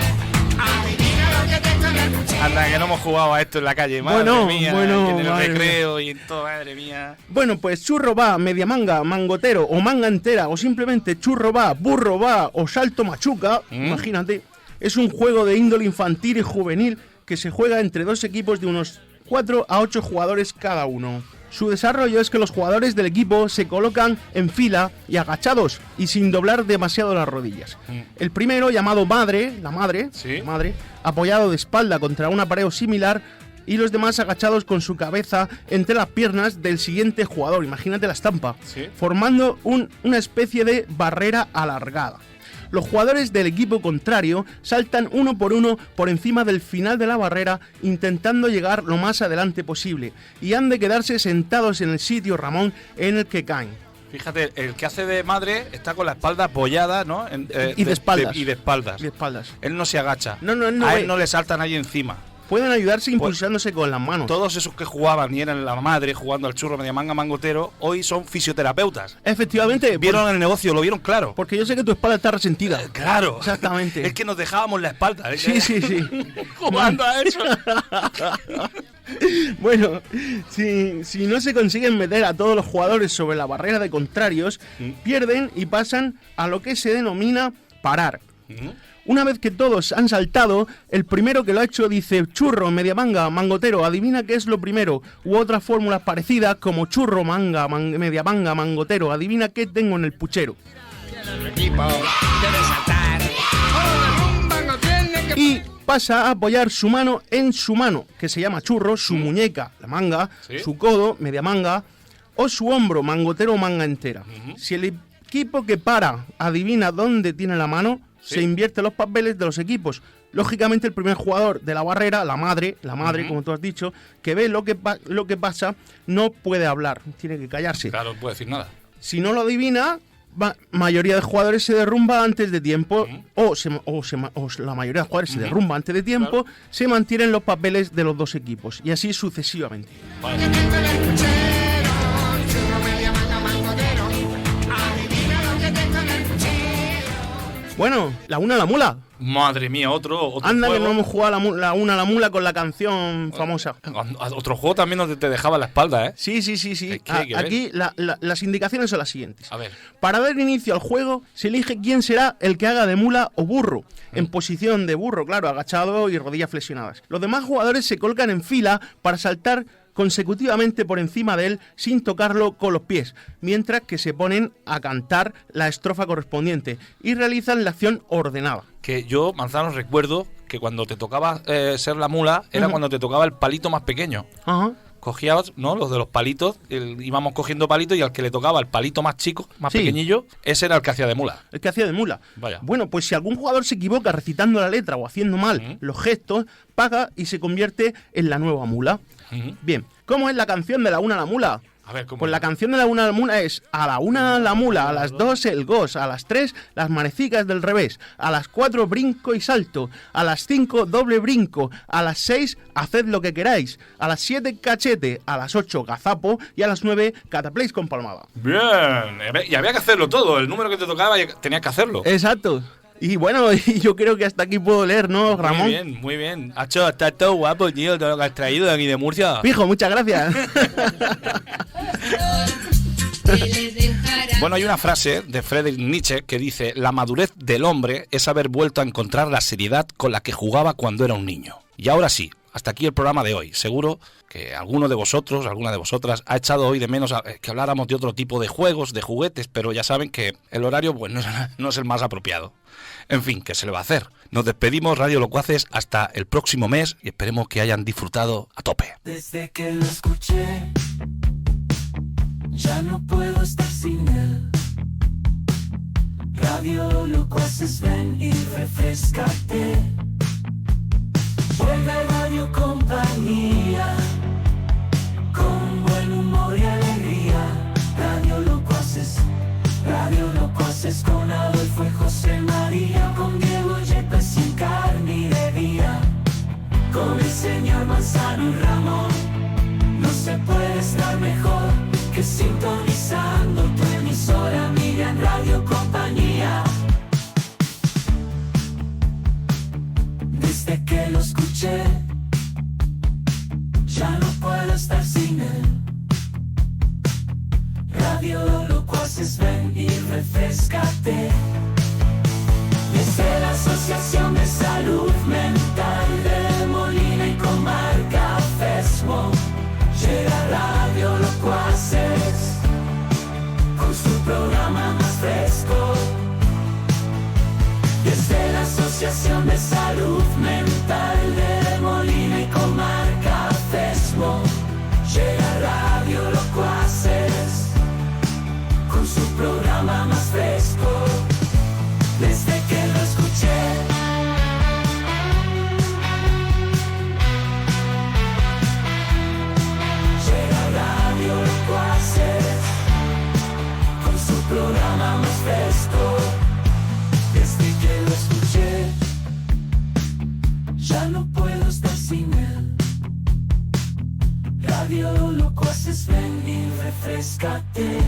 [SPEAKER 15] adivina lo que tengo en el puchero.
[SPEAKER 3] Anda, que no hemos jugado a esto en la calle, madre mía, que en el recreo y en todo, madre mía.
[SPEAKER 20] Bueno, pues churro va, media manga, mangotero o manga entera o simplemente churro va, burro va o salto machuca, imagínate, es un juego de índole infantil y juvenil que se juega entre dos equipos de unos 4 a 8 jugadores cada uno. Su desarrollo es que los jugadores del equipo se colocan en fila y agachados y sin doblar demasiado las rodillas. El primero, llamado madre, la madre, apoyado de espalda contra una pared o similar, y los demás agachados con su cabeza entre las piernas del siguiente jugador, imagínate la estampa, formando una especie de barrera alargada. Los jugadores del equipo contrario saltan uno por encima del final de la barrera intentando llegar lo más adelante posible y han de quedarse sentados en el sitio, Ramón, en el que caen.
[SPEAKER 3] Fíjate, el que hace de madre está con la espalda apoyada, ¿no?
[SPEAKER 20] Y de espaldas.
[SPEAKER 3] Y de espaldas. Él no se agacha.
[SPEAKER 20] No,
[SPEAKER 3] a él no le saltan ahí encima.
[SPEAKER 20] Pueden ayudarse impulsándose con las manos.
[SPEAKER 3] Todos esos que jugaban y eran la madre jugando al churro media manga mangotero, hoy son fisioterapeutas.
[SPEAKER 20] Efectivamente.
[SPEAKER 3] Vieron el negocio, lo vieron claro.
[SPEAKER 20] Porque yo sé que tu espalda está resentida.
[SPEAKER 3] Claro.
[SPEAKER 20] Exactamente.
[SPEAKER 3] Es que nos dejábamos la espalda.
[SPEAKER 20] Sí.
[SPEAKER 3] Jugando a eso.
[SPEAKER 20] Bueno, si no se consiguen meter a todos los jugadores sobre la barrera de contrarios, pierden y pasan a lo que se denomina parar. Una vez que todos han saltado, el primero que lo ha hecho dice churro, media manga, mangotero, adivina qué es lo primero, u otras fórmulas parecidas como churro, manga, media manga, mangotero, adivina qué tengo en el puchero. Y pasa a apoyar su mano en su mano, que se llama churro, su muñeca, la manga, su codo, media manga, o su hombro, mangotero o manga entera. Si el equipo que para adivina dónde tiene la mano, se invierte los papeles de los equipos. Lógicamente el primer jugador de la barrera, la madre, como tú has dicho, que ve lo que pasa, no puede hablar, tiene que callarse.
[SPEAKER 3] Claro, no puede decir nada.
[SPEAKER 20] Si no lo adivina, mayoría de jugadores se derrumba antes de tiempo, o la mayoría de jugadores se derrumba antes de tiempo, se mantienen los papeles de los dos equipos, y así sucesivamente. Bueno, la una a la mula.
[SPEAKER 3] Madre mía, otro
[SPEAKER 20] Anda
[SPEAKER 3] juego.
[SPEAKER 20] Que no hemos jugado la una a la mula con la canción famosa.
[SPEAKER 3] Otro juego también te dejaba la espalda, ¿eh?
[SPEAKER 20] Sí. Aquí las indicaciones son las siguientes.
[SPEAKER 3] A ver.
[SPEAKER 20] Para dar inicio al juego, se elige quién será el que haga de mula o burro. En posición de burro, claro, agachado y rodillas flexionadas. Los demás jugadores se colocan en fila para saltar consecutivamente por encima de él sin tocarlo con los pies, mientras que se ponen a cantar la estrofa correspondiente y realizan la acción ordenada.
[SPEAKER 3] Que yo, Manzano, recuerdo que cuando te tocaba ser la mula era cuando te tocaba el palito más pequeño. Cogías, ¿no? Los de los palitos, íbamos cogiendo palitos y al que le tocaba el palito más chico, más pequeñillo, ese era el que hacía de mula.
[SPEAKER 20] El que hacía de mula.
[SPEAKER 3] Vaya.
[SPEAKER 20] Bueno, pues si algún jugador se equivoca recitando la letra o haciendo mal los gestos, paga y se convierte en la nueva mula. Bien, ¿cómo es la canción de la una a la mula?
[SPEAKER 3] A ver, ¿cómo?
[SPEAKER 20] Pues la canción de la una a la mula es: a la una la mula, a las 2 el gos, a las 3 las manecicas del revés, a las 4 brinco y salto, a las 5 doble brinco, a las 6 haced lo que queráis, a las 7 cachete, a las 8 gazapo y a las 9 catapléis con palmada.
[SPEAKER 3] Bien, y había que hacerlo todo, el número que te tocaba tenías que hacerlo.
[SPEAKER 20] Exacto. Y bueno, yo creo que hasta aquí puedo leer, ¿no, Ramón?
[SPEAKER 3] Muy bien. Hacho, está todo guapo, tío, todo lo que has traído de aquí de Murcia.
[SPEAKER 20] Pijo, muchas gracias.
[SPEAKER 3] Bueno, hay una frase de Friedrich Nietzsche que dice: la madurez del hombre es haber vuelto a encontrar la seriedad con la que jugaba cuando era un niño. Y ahora sí, hasta aquí el programa de hoy. Seguro que alguno de vosotros, alguna de vosotras, ha echado hoy de menos que habláramos de otro tipo de juegos, de juguetes, pero ya saben que el horario pues, no es el más apropiado. En fin, ¿qué se le va a hacer? Nos despedimos, Radio Locuaces, hasta el próximo mes y esperemos que hayan disfrutado a tope.
[SPEAKER 4] Desde que lo escuché, ya no puedo estar sin él. Radio Locuaces, ven y refrescate. Vuelve Radio Compañía, con buen humor y alegría. Radio Locuaces con Adolfo y José María, con Diego Yepes y Carni de Día, con el señor Manzano y Ramón. No se puede estar mejor que sintonizando tu emisora amiga en Radio Compañía. Desde que lo escuché, ya no puedo estar sin él. Radio Locuaces, ven y refrescate. Desde la Asociación de Salud Mental de Molina y Comarca FESMO, llega Radio Locuaces con su programa más fresco. Desde la Asociación de Salud Mental de Molina y Comarca FESMO, llega Radio Locuaces con su programa más fresco. Desde que lo escuché, llega Radio Locuaces con su programa más fresco. Desde que lo escuché, ya no puedo estar sin él. Radio Locuaces, ven y refrescate.